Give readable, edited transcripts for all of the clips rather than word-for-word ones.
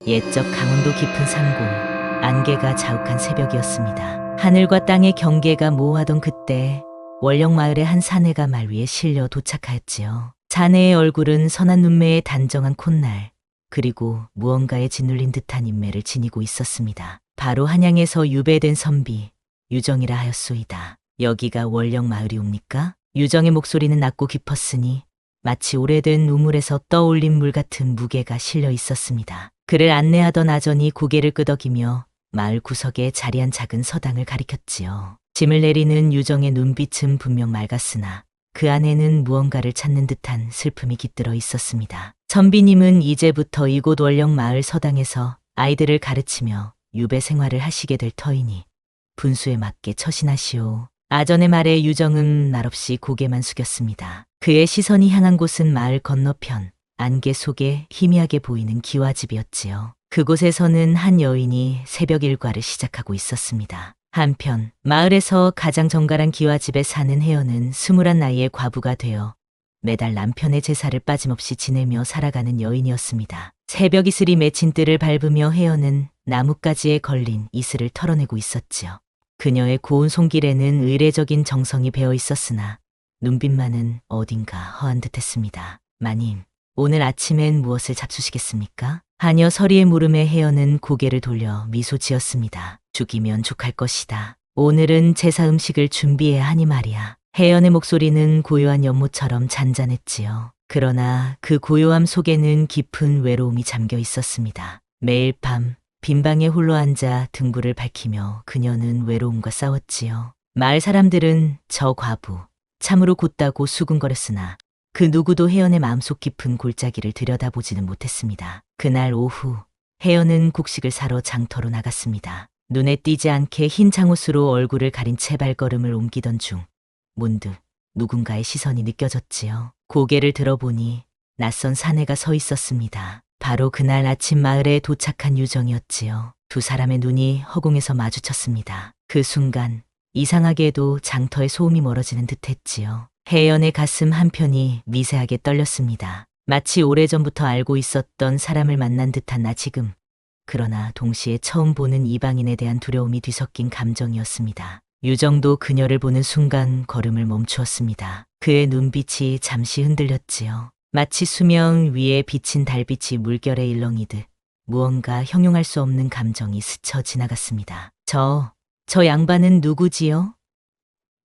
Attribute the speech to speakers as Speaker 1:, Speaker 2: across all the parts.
Speaker 1: 옛적 강원도 깊은 산골, 안개가 자욱한 새벽이었습니다. 하늘과 땅의 경계가 모호하던 그때 월령마을의 한 사내가 말 위에 실려 도착하였지요. 사내의 얼굴은 선한 눈매에 단정한 콧날, 그리고 무언가에 짓눌린 듯한 인매를 지니고 있었습니다. 바로 한양에서 유배된 선비, 유정이라 하였소이다. 여기가 월령마을이옵니까? 유정의 목소리는 낮고 깊었으니 마치 오래된 우물에서 떠올린 물 같은 무게가 실려 있었습니다. 그를 안내하던 아전이 고개를 끄덕이며 마을 구석에 자리한 작은 서당을 가리켰지요. 짐을 내리는 유정의 눈빛은 분명 맑았으나 그 안에는 무언가를 찾는 듯한 슬픔이 깃들어 있었습니다. 선비님은 이제부터 이곳 월령마을 서당에서 아이들을 가르치며 유배 생활을 하시게 될 터이니 분수에 맞게 처신하시오. 아전의 말에 유정은 말없이 고개만 숙였습니다. 그의 시선이 향한 곳은 마을 건너편, 안개 속에 희미하게 보이는 기와집이었지요. 그곳에서는 한 여인이 새벽 일과를 시작하고 있었습니다. 한편 마을에서 가장 정갈한 기와집에 사는 혜연은 21 나이의 과부가 되어 매달 남편의 제사를 빠짐없이 지내며 살아가는 여인이었습니다. 새벽 이슬이 맺힌 뜰을 밟으며 혜연은 나뭇가지에 걸린 이슬을 털어내고 있었지요. 그녀의 고운 손길에는 의례적인 정성이 배어 있었으나 눈빛만은 어딘가 허한 듯했습니다. 마님, 오늘 아침엔 무엇을 잡수시겠습니까? 하녀 서리의 물음에 혜연은 고개를 돌려 미소 지었습니다. 죽이면 족할 것이다. 오늘은 제사 음식을 준비해야 하니 말이야. 혜연의 목소리는 고요한 연못처럼 잔잔했지요. 그러나 그 고요함 속에는 깊은 외로움이 잠겨 있었습니다. 매일 밤 빈방에 홀로 앉아 등불을 밝히며 그녀는 외로움과 싸웠지요. 마을 사람들은 저 과부 참으로 곧다고 수군거렸으나 그 누구도 혜연의 마음속 깊은 골짜기를 들여다보지는 못했습니다. 그날 오후 혜연은 곡식을 사러 장터로 나갔습니다. 눈에 띄지 않게 흰 잠옷으로 얼굴을 가린 채 발걸음을 옮기던 중 문득 누군가의 시선이 느껴졌지요. 고개를 들어보니 낯선 사내가 서 있었습니다. 바로 그날 아침 마을에 도착한 유정이었지요. 두 사람의 눈이 허공에서 마주쳤습니다. 그 순간 이상하게도 장터의 소음이 멀어지는 듯했지요. 혜연의 가슴 한편이 미세하게 떨렸습니다. 마치 오래전부터 알고 있었던 사람을 만난 듯한 나 지금. 그러나 동시에 처음 보는 이방인에 대한 두려움이 뒤섞인 감정이었습니다. 유정도 그녀를 보는 순간 걸음을 멈추었습니다. 그의 눈빛이 잠시 흔들렸지요. 마치 수면 위에 비친 달빛이 물결에 일렁이듯 무언가 형용할 수 없는 감정이 스쳐 지나갔습니다. 저 양반은 누구지요?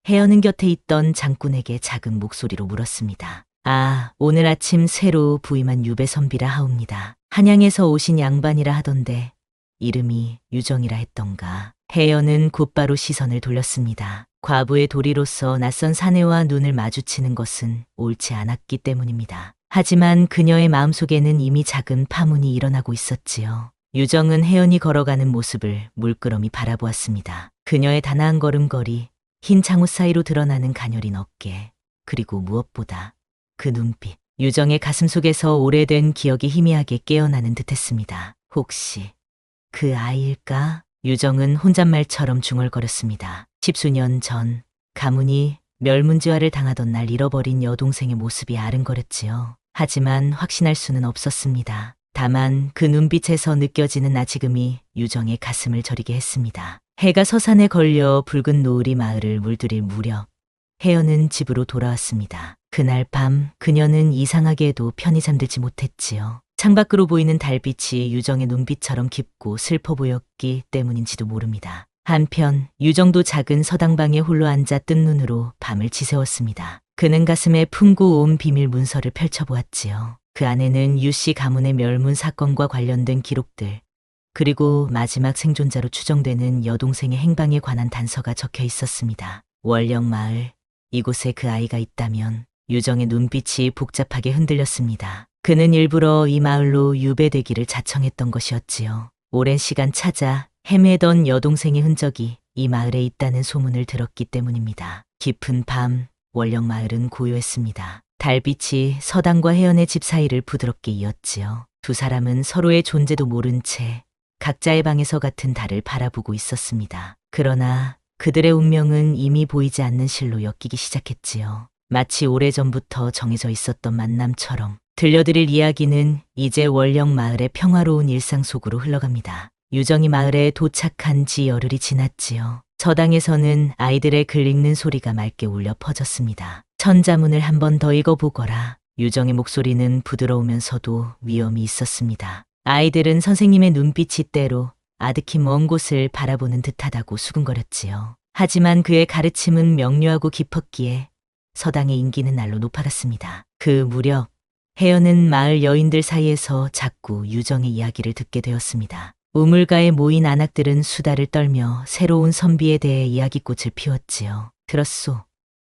Speaker 1: 혜연은 곁에 있던 장꾼에게 작은 목소리로 물었습니다. 아, 오늘 아침 새로 부임한 유배 선비라 하옵니다. 한양에서 오신 양반이라 하던데 이름이 유정이라 했던가. 혜연은 곧바로 시선을 돌렸습니다. 과부의 도리로서 낯선 사내와 눈을 마주치는 것은 옳지 않았기 때문입니다. 하지만 그녀의 마음속에는 이미 작은 파문이 일어나고 있었지요. 유정은 혜연이 걸어가는 모습을 물끄러미 바라보았습니다. 그녀의 단아한 걸음걸이, 흰 잠옷 사이로 드러나는 가녀린 어깨, 그리고 무엇보다 그 눈빛. 유정의 가슴 속에서 오래된 기억이 희미하게 깨어나는 듯했습니다. 혹시 그 아이일까? 유정은 혼잣말처럼 중얼거렸습니다. 10수년 전 가문이 멸문지화를 당하던 날 잃어버린 여동생의 모습이 아른거렸지요. 하지만 확신할 수는 없었습니다. 다만 그 눈빛에서 느껴지는 아지금이 유정의 가슴을 저리게 했습니다. 해가 서산에 걸려 붉은 노을이 마을을 물들일 무렵 혜연은 집으로 돌아왔습니다. 그날 밤 그녀는 이상하게도 편히 잠들지 못했지요. 창밖으로 보이는 달빛이 유정의 눈빛처럼 깊고 슬퍼 보였기 때문인지도 모릅니다. 한편 유정도 작은 서당방에 홀로 앉아 뜬 눈으로 밤을 지새웠습니다. 그는 가슴에 품고 온 비밀 문서를 펼쳐보았지요. 그 안에는 유씨 가문의 멸문 사건과 관련된 기록들, 그리고 마지막 생존자로 추정되는 여동생의 행방에 관한 단서가 적혀 있었습니다. 월령마을, 이곳에 그 아이가 있다면. 유정의 눈빛이 복잡하게 흔들렸습니다. 그는 일부러 이 마을로 유배되기를 자청했던 것이었지요. 오랜 시간 찾아 헤매던 여동생의 흔적이 이 마을에 있다는 소문을 들었기 때문입니다. 깊은 밤, 월령마을은 고요했습니다. 달빛이 서당과 혜연의 집 사이를 부드럽게 이었지요. 두 사람은 서로의 존재도 모른 채 각자의 방에서 같은 달을 바라보고 있었습니다. 그러나 그들의 운명은 이미 보이지 않는 실로 엮이기 시작했지요. 마치 오래전부터 정해져 있었던 만남처럼. 들려드릴 이야기는 이제 월령 마을의 평화로운 일상 속으로 흘러갑니다. 유정이 마을에 도착한 지 열흘이 지났지요. 저당에서는 아이들의 글 읽는 소리가 맑게 울려 퍼졌습니다. 천자문을 한 번 더 읽어보거라. 유정의 목소리는 부드러우면서도 위엄이 있었습니다. 아이들은 선생님의 눈빛이 때로 아득히 먼 곳을 바라보는 듯하다고 수군거렸지요. 하지만 그의 가르침은 명료하고 깊었기에 서당의 인기는 날로 높아갔습니다. 그 무렵 혜연은 마을 여인들 사이에서 자꾸 유정의 이야기를 듣게 되었습니다. 우물가에 모인 안악들은 수다를 떨며 새로운 선비에 대해 이야기꽃을 피웠지요. 들었소.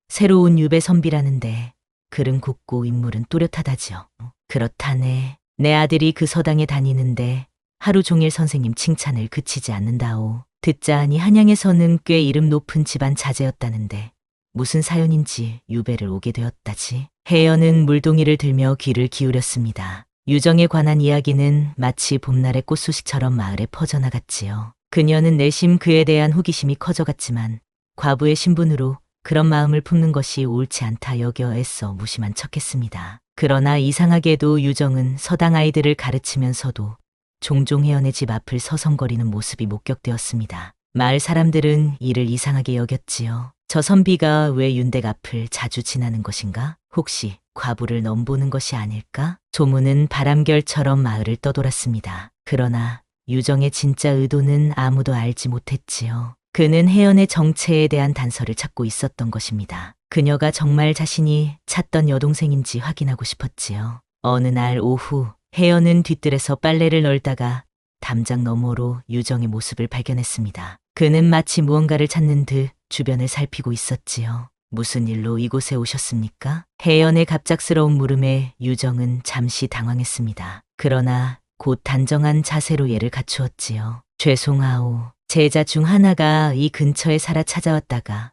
Speaker 1: 새로운 유배 선비라는데 글은 곱고 인물은 또렷하다지요. 그렇다네. 내 아들이 그 서당에 다니는데 하루 종일 선생님 칭찬을 그치지 않는다오. 듣자 하니 한양에서는 꽤 이름 높은 집안 자제였다는데 무슨 사연인지 유배를 오게 되었다지. 혜연은 물동이를 들며 귀를 기울였습니다. 유정에 관한 이야기는 마치 봄날의 꽃소식처럼 마을에 퍼져나갔지요. 그녀는 내심 그에 대한 호기심이 커져갔지만 과부의 신분으로 그런 마음을 품는 것이 옳지 않다 여겨 애써 무심한 척했습니다. 그러나 이상하게도 유정은 서당 아이들을 가르치면서도 종종 혜연의 집 앞을 서성거리는 모습이 목격되었습니다. 마을 사람들은 이를 이상하게 여겼지요. 저 선비가 왜 윤댁 앞을 자주 지나는 것인가? 혹시 과부를 넘보는 것이 아닐까? 소문은 바람결처럼 마을을 떠돌았습니다. 그러나 유정의 진짜 의도는 아무도 알지 못했지요. 그는 혜연의 정체에 대한 단서를 찾고 있었던 것입니다. 그녀가 정말 자신이 찾던 여동생인지 확인하고 싶었지요. 어느 날 오후 혜연은 뒷뜰에서 빨래를 널다가 담장 너머로 유정의 모습을 발견했습니다. 그는 마치 무언가를 찾는 듯 주변을 살피고 있었지요. 무슨 일로 이곳에 오셨습니까? 혜연의 갑작스러운 물음에 유정은 잠시 당황했습니다. 그러나 곧 단정한 자세로 예를 갖추었지요. 죄송하오. 제자 중 하나가 이 근처에 살아 찾아왔다가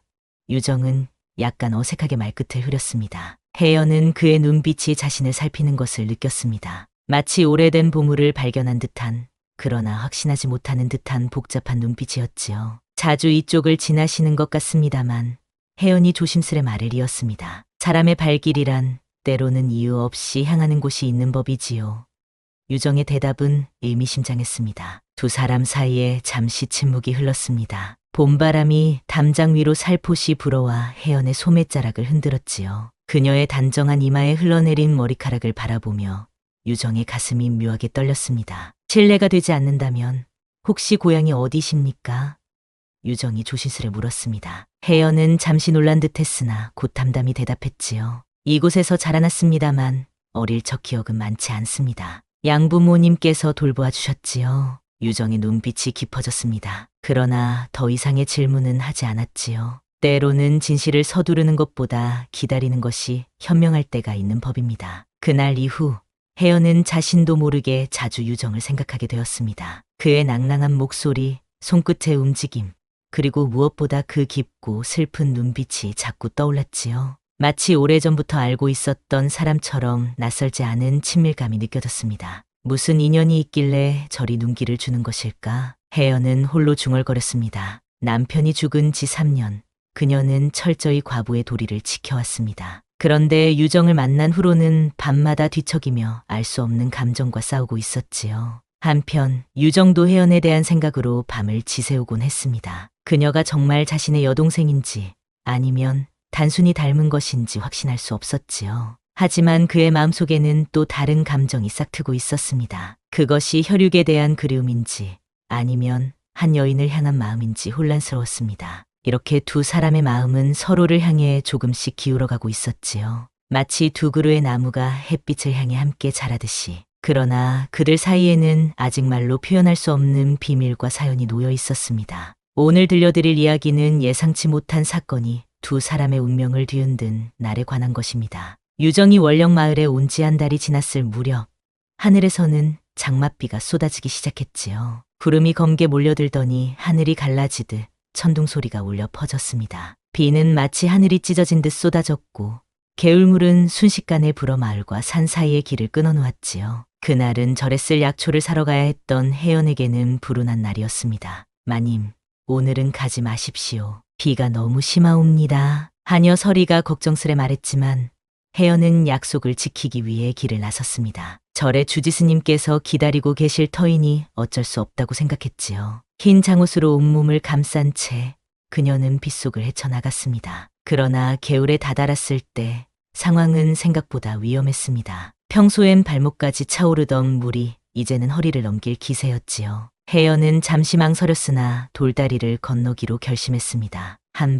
Speaker 1: 유정은 약간 어색하게 말끝을 흐렸습니다. 혜연은 그의 눈빛이 자신을 살피는 것을 느꼈습니다. 마치 오래된 보물을 발견한 듯한 그러나 확신하지 못하는 듯한 복잡한 눈빛이었지요. 자주 이쪽을 지나시는 것 같습니다만 혜연이 조심스레 말을 이었습니다. 사람의 발길이란 때로는 이유 없이 향하는 곳이 있는 법이지요. 유정의 대답은 의미심장했습니다. 두 사람 사이에 잠시 침묵이 흘렀습니다. 봄바람이 담장 위로 살포시 불어와 혜연의 소매자락을 흔들었지요. 그녀의 단정한 이마에 흘러내린 머리카락을 바라보며 유정의 가슴이 묘하게 떨렸습니다. 실례가 되지 않는다면 혹시 고향이 어디십니까? 유정이 조심스레 물었습니다. 혜연은 잠시 놀란 듯했으나 곧 담담히 대답했지요. 이곳에서 자라났습니다만 어릴 적 기억은 많지 않습니다. 양부모님께서 돌보아 주셨지요. 유정의 눈빛이 깊어졌습니다. 그러나 더 이상의 질문은 하지 않았지요. 때로는 진실을 서두르는 것보다 기다리는 것이 현명할 때가 있는 법입니다. 그날 이후 혜연은 자신도 모르게 자주 유정을 생각하게 되었습니다. 그의 낭랑한 목소리, 손끝의 움직임, 그리고 무엇보다 그 깊고 슬픈 눈빛이 자꾸 떠올랐지요. 마치 오래전부터 알고 있었던 사람처럼 낯설지 않은 친밀감이 느껴졌습니다. 무슨 인연이 있길래 저리 눈길을 주는 것일까? 혜연은 홀로 중얼거렸습니다. 남편이 죽은 지 3년, 그녀는 철저히 과부의 도리를 지켜왔습니다. 그런데 유정을 만난 후로는 밤마다 뒤척이며 알 수 없는 감정과 싸우고 있었지요. 한편 유정도 혜연에 대한 생각으로 밤을 지새우곤 했습니다. 그녀가 정말 자신의 여동생인지 아니면 단순히 닮은 것인지 확신할 수 없었지요. 하지만 그의 마음속에는 또 다른 감정이 싹트고 있었습니다. 그것이 혈육에 대한 그리움인지 아니면 한 여인을 향한 마음인지 혼란스러웠습니다. 이렇게 두 사람의 마음은 서로를 향해 조금씩 기울어가고 있었지요. 마치 두 그루의 나무가 햇빛을 향해 함께 자라듯이. 그러나 그들 사이에는 아직 말로 표현할 수 없는 비밀과 사연이 놓여 있었습니다. 오늘 들려드릴 이야기는 예상치 못한 사건이 두 사람의 운명을 뒤흔든 날에 관한 것입니다. 유정이 월령 마을에 온 지 한 달이 지났을 무렵 하늘에서는 장맛비가 쏟아지기 시작했지요. 구름이 검게 몰려들더니 하늘이 갈라지듯 천둥 소리가 울려 퍼졌습니다. 비는 마치 하늘이 찢어진 듯 쏟아졌고 개울물은 순식간에 불어 마을과 산 사이의 길을 끊어놓았지요. 그날은 절에 쓸 약초를 사러 가야 했던 혜연에게는 불운한 날이었습니다. 마님, 오늘은 가지 마십시오. 비가 너무 심하옵니다. 하녀 서리가 걱정스레 말했지만 혜연은 약속을 지키기 위해 길을 나섰습니다. 절에 주지스님께서 기다리고 계실 터이니 어쩔 수 없다고 생각했지요. 흰 장옷으로 온몸을 감싼 채 그녀는 빗속을 헤쳐나갔습니다. 그러나 개울에 다다랐을 때 상황은 생각보다 위험했습니다. 평소엔 발목까지 차오르던 물이 이제는 허리를 넘길 기세였지요. 혜연은 잠시 망설였으나 돌다리를 건너기로 결심했습니다. 한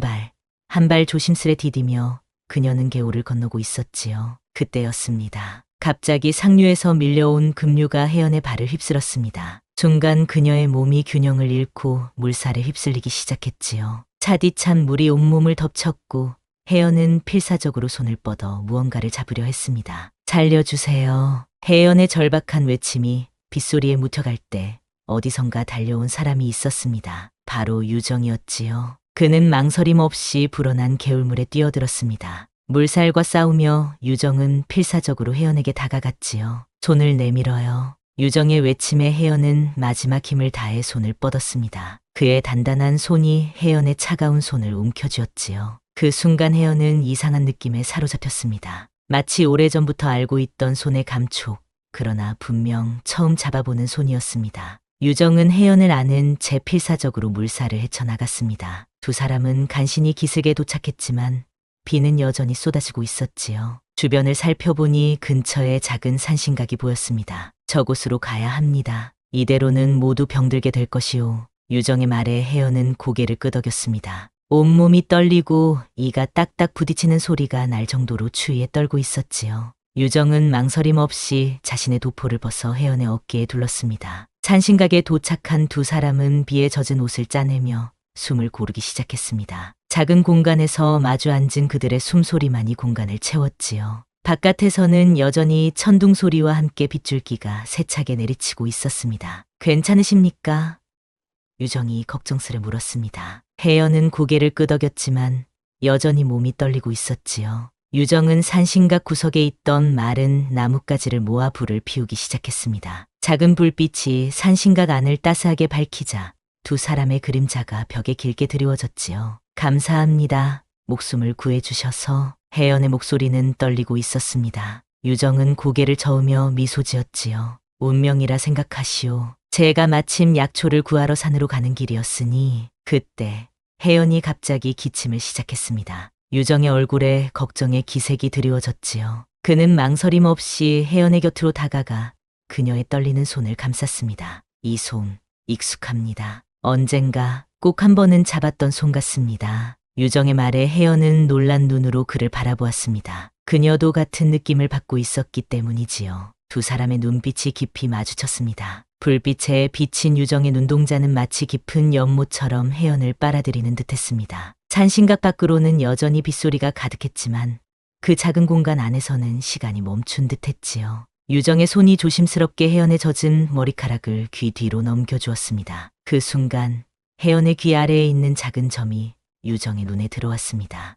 Speaker 1: 발 조심스레 디디며 그녀는 개울을 건너고 있었지요. 그때였습니다. 갑자기 상류에서 밀려온 급류가 혜연의 발을 휩쓸었습니다. 순간 그녀의 몸이 균형을 잃고 물살에 휩쓸리기 시작했지요. 차디찬 물이 온몸을 덮쳤고 혜연은 필사적으로 손을 뻗어 무언가를 잡으려 했습니다. 살려주세요. 혜연의 절박한 외침이 빗소리에 묻혀갈 때 어디선가 달려온 사람이 있었습니다. 바로 유정이었지요. 그는 망설임 없이 불어난 개울물에 뛰어들었습니다. 물살과 싸우며 유정은 필사적으로 혜연에게 다가갔지요. 손을 내밀어요. 유정의 외침에 혜연은 마지막 힘을 다해 손을 뻗었습니다. 그의 단단한 손이 혜연의 차가운 손을 움켜쥐었지요. 그 순간 혜연은 이상한 느낌에 사로잡혔습니다. 마치 오래전부터 알고 있던 손의 감촉, 그러나 분명 처음 잡아보는 손이었습니다. 유정은 혜연을 아는 채 필사적으로 물살을 헤쳐나갔습니다. 두 사람은 간신히 기슭에 도착했지만 비는 여전히 쏟아지고 있었지요. 주변을 살펴보니 근처에 작은 산신각이 보였습니다. 저곳으로 가야 합니다. 이대로는 모두 병들게 될 것이오. 유정의 말에 혜연은 고개를 끄덕였습니다. 온몸이 떨리고 이가 딱딱 부딪히는 소리가 날 정도로 추위에 떨고 있었지요. 유정은 망설임 없이 자신의 도포를 벗어 혜연의 어깨에 둘렀습니다. 산신각에 도착한 두 사람은 비에 젖은 옷을 짜내며 숨을 고르기 시작했습니다. 작은 공간에서 마주 앉은 그들의 숨소리만이 공간을 채웠지요. 바깥에서는 여전히 천둥 소리와 함께 빗줄기가 세차게 내리치고 있었습니다. 괜찮으십니까? 유정이 걱정스레 물었습니다. 혜연은 고개를 끄덕였지만 여전히 몸이 떨리고 있었지요. 유정은 산신각 구석에 있던 마른 나뭇가지를 모아 불을 피우기 시작했습니다. 작은 불빛이 산신각 안을 따스하게 밝히자 두 사람의 그림자가 벽에 길게 드리워졌지요. 감사합니다. 목숨을 구해주셔서. 혜연의 목소리는 떨리고 있었습니다. 유정은 고개를 저으며 미소 지었지요. 운명이라 생각하시오. 제가 마침 약초를 구하러 산으로 가는 길이었으니. 그때 혜연이 갑자기 기침을 시작했습니다. 유정의 얼굴에 걱정의 기색이 드리워졌지요. 그는 망설임 없이 혜연의 곁으로 다가가 그녀의 떨리는 손을 감쌌습니다. 이 손, 익숙합니다. 언젠가 꼭 한 번은 잡았던 손 같습니다. 유정의 말에 혜연은 놀란 눈으로 그를 바라보았습니다. 그녀도 같은 느낌을 받고 있었기 때문이지요. 두 사람의 눈빛이 깊이 마주쳤습니다. 불빛에 비친 유정의 눈동자는 마치 깊은 연못처럼 혜연을 빨아들이는 듯했습니다. 산신각 밖으로는 여전히 빗소리가 가득했지만 그 작은 공간 안에서는 시간이 멈춘 듯했지요. 유정의 손이 조심스럽게 혜연의 젖은 머리카락을 귀 뒤로 넘겨주었습니다. 그 순간 혜연의 귀 아래에 있는 작은 점이 유정의 눈에 들어왔습니다.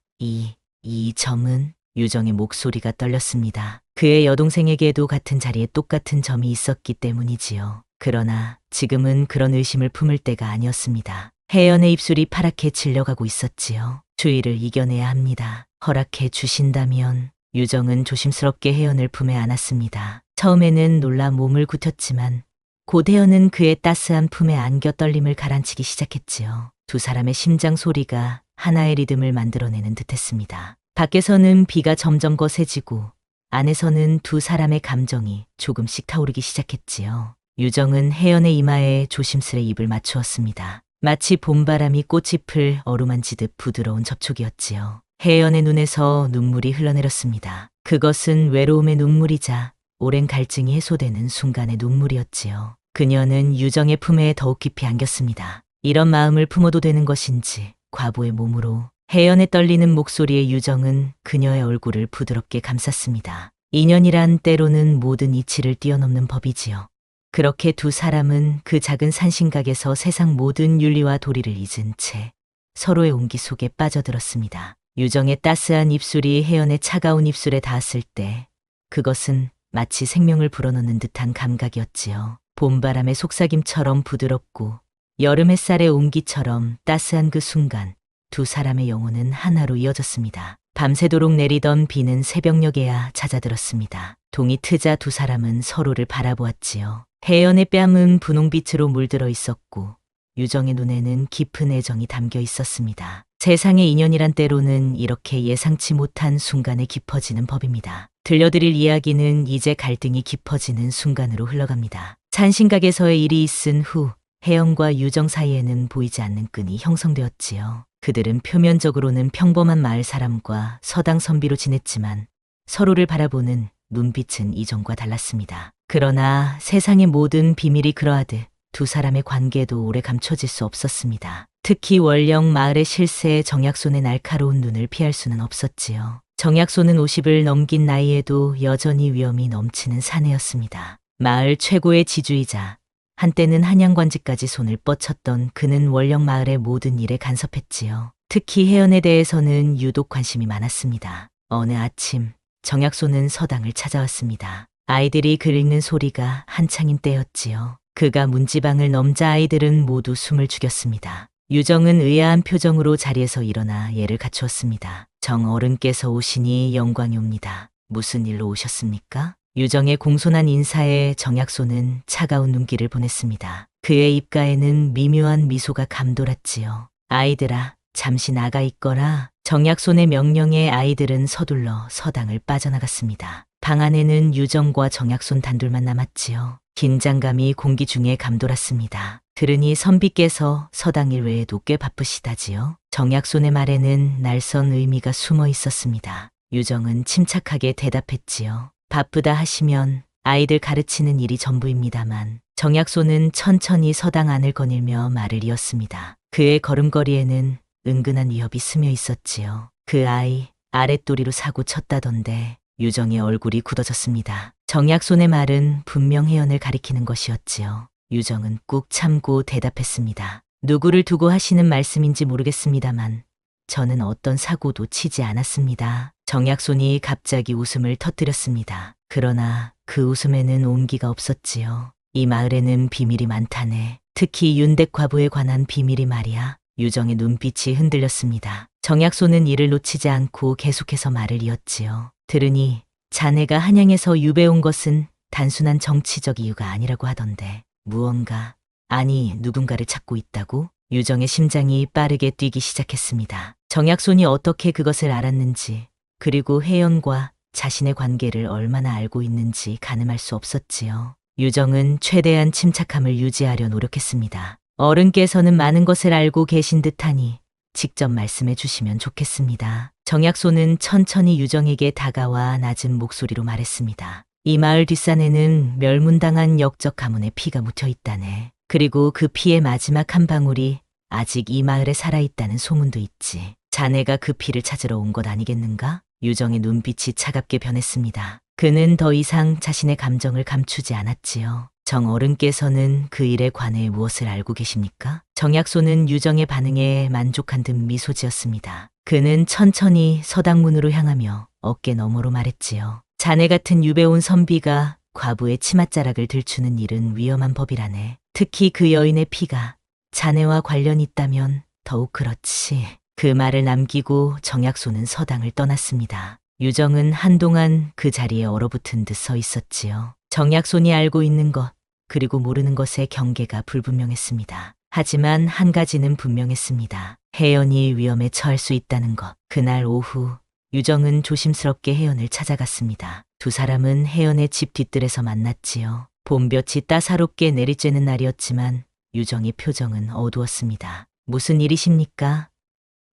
Speaker 1: 이 점은? 유정의 목소리가 떨렸습니다. 그의 여동생에게도 같은 자리에 똑같은 점이 있었기 때문이지요. 그러나 지금은 그런 의심을 품을 때가 아니었습니다. 혜연의 입술이 파랗게 질려가고 있었지요. 추위를 이겨내야 합니다. 허락해 주신다면. 유정은 조심스럽게 혜연을 품에 안았습니다. 처음에는 놀라 몸을 굳혔지만 곧 혜연은 그의 따스한 품에 안겨 떨림을 가라앉히기 시작했지요. 두 사람의 심장 소리가 하나의 리듬을 만들어내는 듯했습니다. 밖에서는 비가 점점 거세지고 안에서는 두 사람의 감정이 조금씩 타오르기 시작했지요. 유정은 혜연의 이마에 조심스레 입을 맞추었습니다. 마치 봄바람이 꽃잎을 어루만지듯 부드러운 접촉이었지요. 혜연의 눈에서 눈물이 흘러내렸습니다. 그것은 외로움의 눈물이자 오랜 갈증이 해소되는 순간의 눈물이었지요. 그녀는 유정의 품에 더욱 깊이 안겼습니다. 이런 마음을 품어도 되는 것인지 과보의 몸으로. 혜연의 떨리는 목소리에 유정은 그녀의 얼굴을 부드럽게 감쌌습니다. 인연이란 때로는 모든 이치를 뛰어넘는 법이지요. 그렇게 두 사람은 그 작은 산신각에서 세상 모든 윤리와 도리를 잊은 채 서로의 온기 속에 빠져들었습니다. 유정의 따스한 입술이 혜연의 차가운 입술에 닿았을 때 그것은 마치 생명을 불어넣는 듯한 감각이었지요. 봄바람의 속삭임처럼 부드럽고 여름 햇살의 온기처럼 따스한 그 순간 두 사람의 영혼은 하나로 이어졌습니다. 밤새도록 내리던 비는 새벽녘에야 잦아들었습니다. 동이 트자 두 사람은 서로를 바라보았지요. 혜연의 뺨은 분홍빛으로 물들어 있었고 유정의 눈에는 깊은 애정이 담겨 있었습니다. 세상의 인연이란 때로는 이렇게 예상치 못한 순간에 깊어지는 법입니다. 들려드릴 이야기는 이제 갈등이 깊어지는 순간으로 흘러갑니다. 찬신각에서의 일이 있은 후 혜연과 유정 사이에는 보이지 않는 끈이 형성되었지요. 그들은 표면적으로는 평범한 마을 사람과 서당 선비로 지냈지만 서로를 바라보는 눈빛은 이전과 달랐습니다. 그러나 세상의 모든 비밀이 그러하듯 두 사람의 관계도 오래 감춰질 수 없었습니다. 특히 월령 마을의 실세의 정약손의 날카로운 눈을 피할 수는 없었지요. 정약손은 50을 넘긴 나이에도 여전히 위엄이 넘치는 사내였습니다. 마을 최고의 지주이자 한때는 한양관직까지 손을 뻗쳤던 그는 월령 마을의 모든 일에 간섭했지요. 특히 혜연에 대해서는 유독 관심이 많았습니다. 어느 아침 정약손은 서당을 찾아왔습니다. 아이들이 글 읽는 소리가 한창인 때였지요. 그가 문지방을 넘자 아이들은 모두 숨을 죽였습니다. 유정은 의아한 표정으로 자리에서 일어나 예를 갖추었습니다. 정 어른께서 오시니 영광이 옵니다. 무슨 일로 오셨습니까? 유정의 공손한 인사에 정약손은 차가운 눈길을 보냈습니다. 그의 입가에는 미묘한 미소가 감돌았지요. 아이들아, 잠시 나가 있거라. 정약손의 명령에 아이들은 서둘러 서당을 빠져나갔습니다. 방 안에는 유정과 정약손 단둘만 남았지요. 긴장감이 공기 중에 감돌았습니다. 들으니 선비께서 서당 일 외에도 꽤 바쁘시다지요. 정약손의 말에는 날선 의미가 숨어 있었습니다. 유정은 침착하게 대답했지요. 바쁘다 하시면 아이들 가르치는 일이 전부입니다만 정약손은 천천히 서당 안을 거닐며 말을 이었습니다. 그의 걸음걸이에는 은근한 위협이 스며 있었지요. 그 아이 아랫도리로 사고 쳤다던데. 유정의 얼굴이 굳어졌습니다. 정약손의 말은 분명 혜연을 가리키는 것이었지요. 유정은 꾹 참고 대답했습니다. 누구를 두고 하시는 말씀인지 모르겠습니다만 저는 어떤 사고도 치지 않았습니다. 정약손이 갑자기 웃음을 터뜨렸습니다. 그러나 그 웃음에는 온기가 없었지요. 이 마을에는 비밀이 많다네. 특히 윤댁 과부에 관한 비밀이 말이야. 유정의 눈빛이 흔들렸습니다. 정약손은 이를 놓치지 않고 계속해서 말을 이었지요. 들으니 자네가 한양에서 유배 온 것은 단순한 정치적 이유가 아니라고 하던데 무언가, 아니 누군가를 찾고 있다고? 유정의 심장이 빠르게 뛰기 시작했습니다. 정약손이 어떻게 그것을 알았는지 그리고 혜연과 자신의 관계를 얼마나 알고 있는지 가늠할 수 없었지요. 유정은 최대한 침착함을 유지하려 노력했습니다. 어른께서는 많은 것을 알고 계신 듯하니 직접 말씀해 주시면 좋겠습니다. 정약손은 천천히 유정에게 다가와 낮은 목소리로 말했습니다. 이 마을 뒷산에는 멸문당한 역적 가문의 피가 묻혀 있다네. 그리고 그 피의 마지막 한 방울이 아직 이 마을에 살아있다는 소문도 있지. 자네가 그 피를 찾으러 온 것 아니겠는가? 유정의 눈빛이 차갑게 변했습니다. 그는 더 이상 자신의 감정을 감추지 않았지요. 정 어른께서는 그 일에 관해 무엇을 알고 계십니까? 정약손은 유정의 반응에 만족한 듯 미소 지었습니다. 그는 천천히 서당 문으로 향하며 어깨 너머로 말했지요. 자네 같은 유배온 선비가 과부의 치맛자락을 들추는 일은 위험한 법이라네. 특히 그 여인의 피가 자네와 관련이 있다면 더욱 그렇지. 그 말을 남기고 정약손은 서당을 떠났습니다. 유정은 한동안 그 자리에 얼어붙은 듯 서 있었지요. 정약손이 알고 있는 것, 그리고 모르는 것의 경계가 불분명했습니다. 하지만 한 가지는 분명했습니다. 혜연이 위험에 처할 수 있다는 것. 그날 오후 유정은 조심스럽게 혜연을 찾아갔습니다. 두 사람은 혜연의 집 뒤뜰에서 만났지요. 봄볕이 따사롭게 내리쬐는 날이었지만 유정의 표정은 어두웠습니다. 무슨 일이십니까?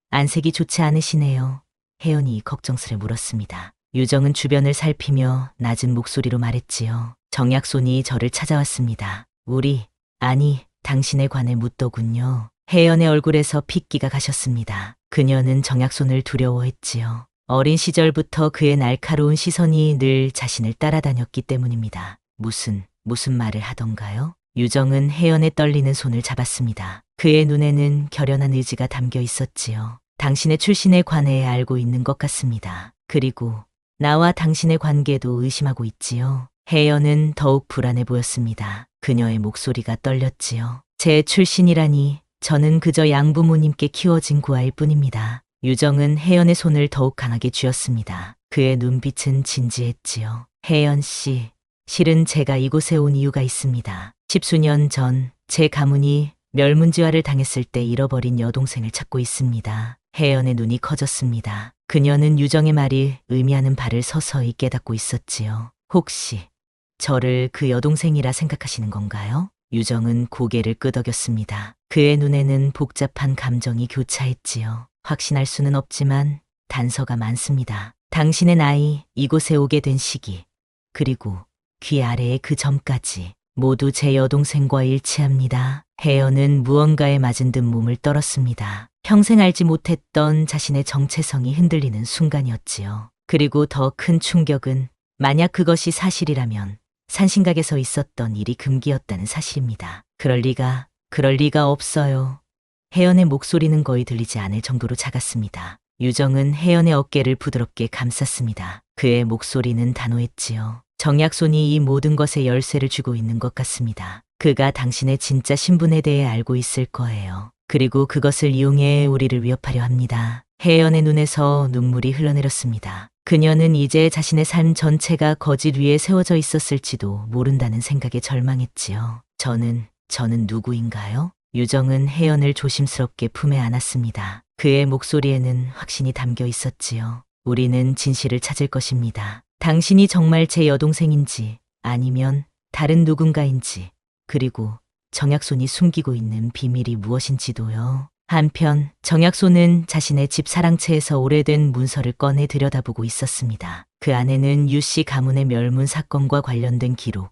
Speaker 1: 안색이 좋지 않으시네요. 혜연이 걱정스레 물었습니다. 유정은 주변을 살피며 낮은 목소리로 말했지요. 정약손이 저를 찾아왔습니다. 아니, 당신에 관해 묻더군요. 혜연의 얼굴에서 핏기가 가셨습니다. 그녀는 정약손을 두려워했지요. 어린 시절부터 그의 날카로운 시선이 늘 자신을 따라다녔기 때문입니다. 무슨 말을 하던가요? 유정은 혜연의 떨리는 손을 잡았습니다. 그의 눈에는 결연한 의지가 담겨 있었지요. 당신의 출신에 관해 알고 있는 것 같습니다. 그리고 나와 당신의 관계도 의심하고 있지요. 혜연은 더욱 불안해 보였습니다. 그녀의 목소리가 떨렸지요. 제 출신이라니 저는 그저 양부모님께 키워진 구아일 뿐입니다. 유정은 혜연의 손을 더욱 강하게 쥐었습니다. 그의 눈빛은 진지했지요. 혜연 씨, 실은 제가 이곳에 온 이유가 있습니다. 십수년 전 제 가문이 멸문지화를 당했을 때 잃어버린 여동생을 찾고 있습니다. 혜연의 눈이 커졌습니다. 그녀는 유정의 말이 의미하는 바를 서서히 깨닫고 있었지요. 혹시 저를 그 여동생이라 생각하시는 건가요? 유정은 고개를 끄덕였습니다. 그의 눈에는 복잡한 감정이 교차했지요. 확신할 수는 없지만 단서가 많습니다. 당신의 나이, 이곳에 오게 된 시기, 그리고 귀 아래의 그 점까지 모두 제 여동생과 일치합니다. 혜연은 무언가에 맞은 듯 몸을 떨었습니다. 평생 알지 못했던 자신의 정체성이 흔들리는 순간이었지요. 그리고 더 큰 충격은 만약 그것이 사실이라면 산신각에서 있었던 일이 금기였다는 사실입니다. 그럴 리가 없어요. 혜연의 목소리는 거의 들리지 않을 정도로 작았습니다. 유정은 혜연의 어깨를 부드럽게 감쌌습니다. 그의 목소리는 단호했지요. 정약손이 이 모든 것에 열쇠를 쥐고 있는 것 같습니다. 그가 당신의 진짜 신분에 대해 알고 있을 거예요. 그리고 그것을 이용해 우리를 위협하려 합니다. 혜연의 눈에서 눈물이 흘러내렸습니다. 그녀는 이제 자신의 삶 전체가 거짓 위에 세워져 있었을지도 모른다는 생각에 절망했지요. 저는 누구인가요? 유정은 혜연을 조심스럽게 품에 안았습니다. 그의 목소리에는 확신이 담겨 있었지요. 우리는 진실을 찾을 것입니다. 당신이 정말 제 여동생인지 아니면 다른 누군가인지, 그리고 정약손이 숨기고 있는 비밀이 무엇인지도요. 한편 정약손은 자신의 집 사랑채에서 오래된 문서를 꺼내 들여다보고 있었습니다. 그 안에는 유씨 가문의 멸문 사건과 관련된 기록,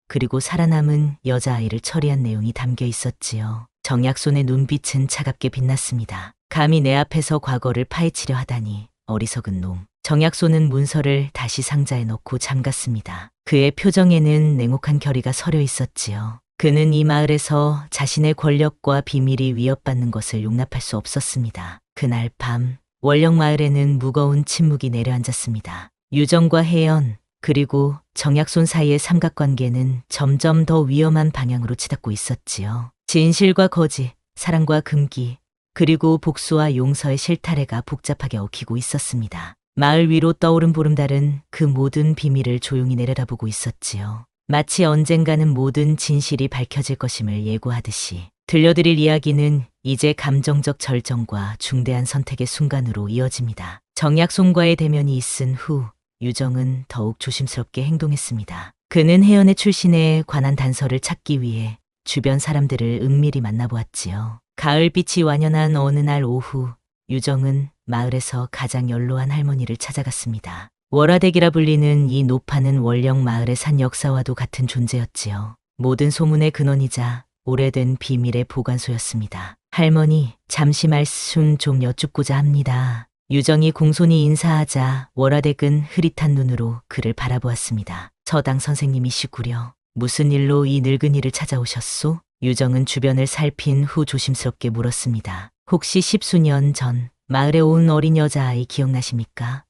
Speaker 1: 그리고 살아남은 여자아이를 처리한 내용이 담겨 있었지요. 정약손의 눈빛은 차갑게 빛났습니다. 감히 내 앞에서 과거를 파헤치려 하다니 어리석은 놈. 정약손은 문서를 다시 상자에 넣고 잠갔습니다. 그의 표정에는 냉혹한 결의가 서려 있었지요. 그는 이 마을에서 자신의 권력과 비밀이 위협받는 것을 용납할 수 없었습니다. 그날 밤 월령마을에는 무거운 침묵이 내려앉았습니다. 유정과 혜연, 그리고 정약손 사이의 삼각관계는 점점 더 위험한 방향으로 치닫고 있었지요. 진실과 거짓, 사랑과 금기, 그리고 복수와 용서의 실타래가 복잡하게 얽히고 있었습니다. 마을 위로 떠오른 보름달은 그 모든 비밀을 조용히 내려다보고 있었지요. 마치 언젠가는 모든 진실이 밝혀질 것임을 예고하듯이. 들려드릴 이야기는 이제 감정적 절정과 중대한 선택의 순간으로 이어집니다. 정약손과의 대면이 있은 후 유정은 더욱 조심스럽게 행동했습니다. 그는 혜연의 출신에 관한 단서를 찾기 위해 주변 사람들을 은밀히 만나보았지요. 가을빛이 완연한 어느 날 오후, 유정은 마을에서 가장 연로한 할머니를 찾아갔습니다. 월화댁이라 불리는 이 노파는 월령 마을의 산 역사와도 같은 존재였지요. 모든 소문의 근원이자 오래된 비밀의 보관소였습니다. 할머니, 잠시 말씀 좀 여쭙고자 합니다. 유정이 공손히 인사하자 월화댁은 흐릿한 눈으로 그를 바라보았습니다. 서당 선생님이시구려. 무슨 일로 이 늙은이를 찾아오셨소? 유정은 주변을 살핀 후 조심스럽게 물었습니다. 혹시 십수년 전 마을에 온 어린 여자아이 기억나십니까?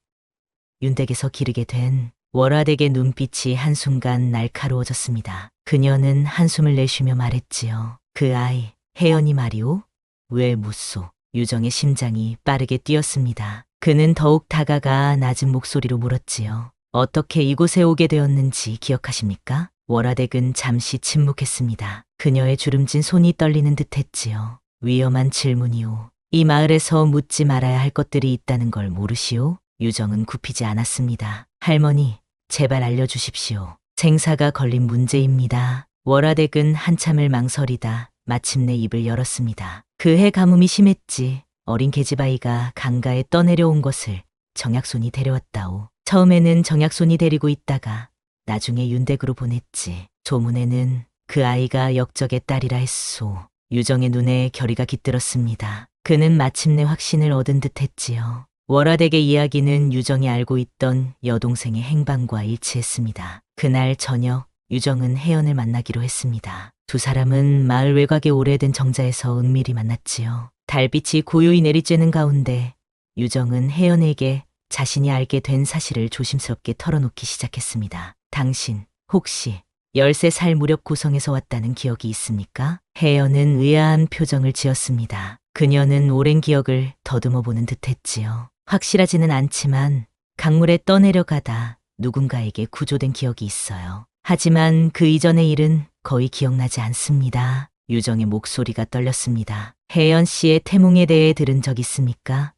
Speaker 1: 윤댁에서 기르게 된. 월화댁의 눈빛이 한순간 날카로워졌습니다. 그녀는 한숨을 내쉬며 말했지요. 그 아이, 혜연이 말이오? 왜 묻소? 유정의 심장이 빠르게 뛰었습니다. 그는 더욱 다가가 낮은 목소리로 물었지요. 어떻게 이곳에 오게 되었는지 기억하십니까? 월화댁은 잠시 침묵했습니다. 그녀의 주름진 손이 떨리는 듯 했지요. 위험한 질문이오. 이 마을에서 묻지 말아야 할 것들이 있다는 걸 모르시오? 유정은 굽히지 않았습니다. 할머니, 제발 알려주십시오. 생사가 걸린 문제입니다. 월화댁은 한참을 망설이다 마침내 입을 열었습니다. 그해 가뭄이 심했지. 어린 계집아이가 강가에 떠내려온 것을 정약손이 데려왔다오. 처음에는 정약손이 데리고 있다가 나중에 윤댁으로 보냈지. 소문에는 그 아이가 역적의 딸이라 했소. 유정의 눈에 결의가 깃들었습니다. 그는 마침내 확신을 얻은 듯 했지요. 월화댁의 이야기는 유정이 알고 있던 여동생의 행방과 일치했습니다. 그날 저녁 유정은 혜연을 만나기로 했습니다. 두 사람은 마을 외곽의 오래된 정자에서 은밀히 만났지요. 달빛이 고요히 내리쬐는 가운데 유정은 혜연에게 자신이 알게 된 사실을 조심스럽게 털어놓기 시작했습니다. 당신 혹시 13살 무렵 고성에서 왔다는 기억이 있습니까? 혜연은 의아한 표정을 지었습니다. 그녀는 오랜 기억을 더듬어 보는 듯했지요. 확실하지는 않지만 강물에 떠내려가다 누군가에게 구조된 기억이 있어요. 하지만 그 이전의 일은 거의 기억나지 않습니다. 유정의 목소리가 떨렸습니다. 혜연 씨의 태몽에 대해 들은 적 있습니까?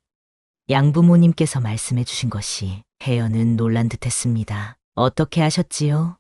Speaker 1: 양부모님께서 말씀해 주신 것이. 혜연은 놀란 듯했습니다. 어떻게 아셨지요?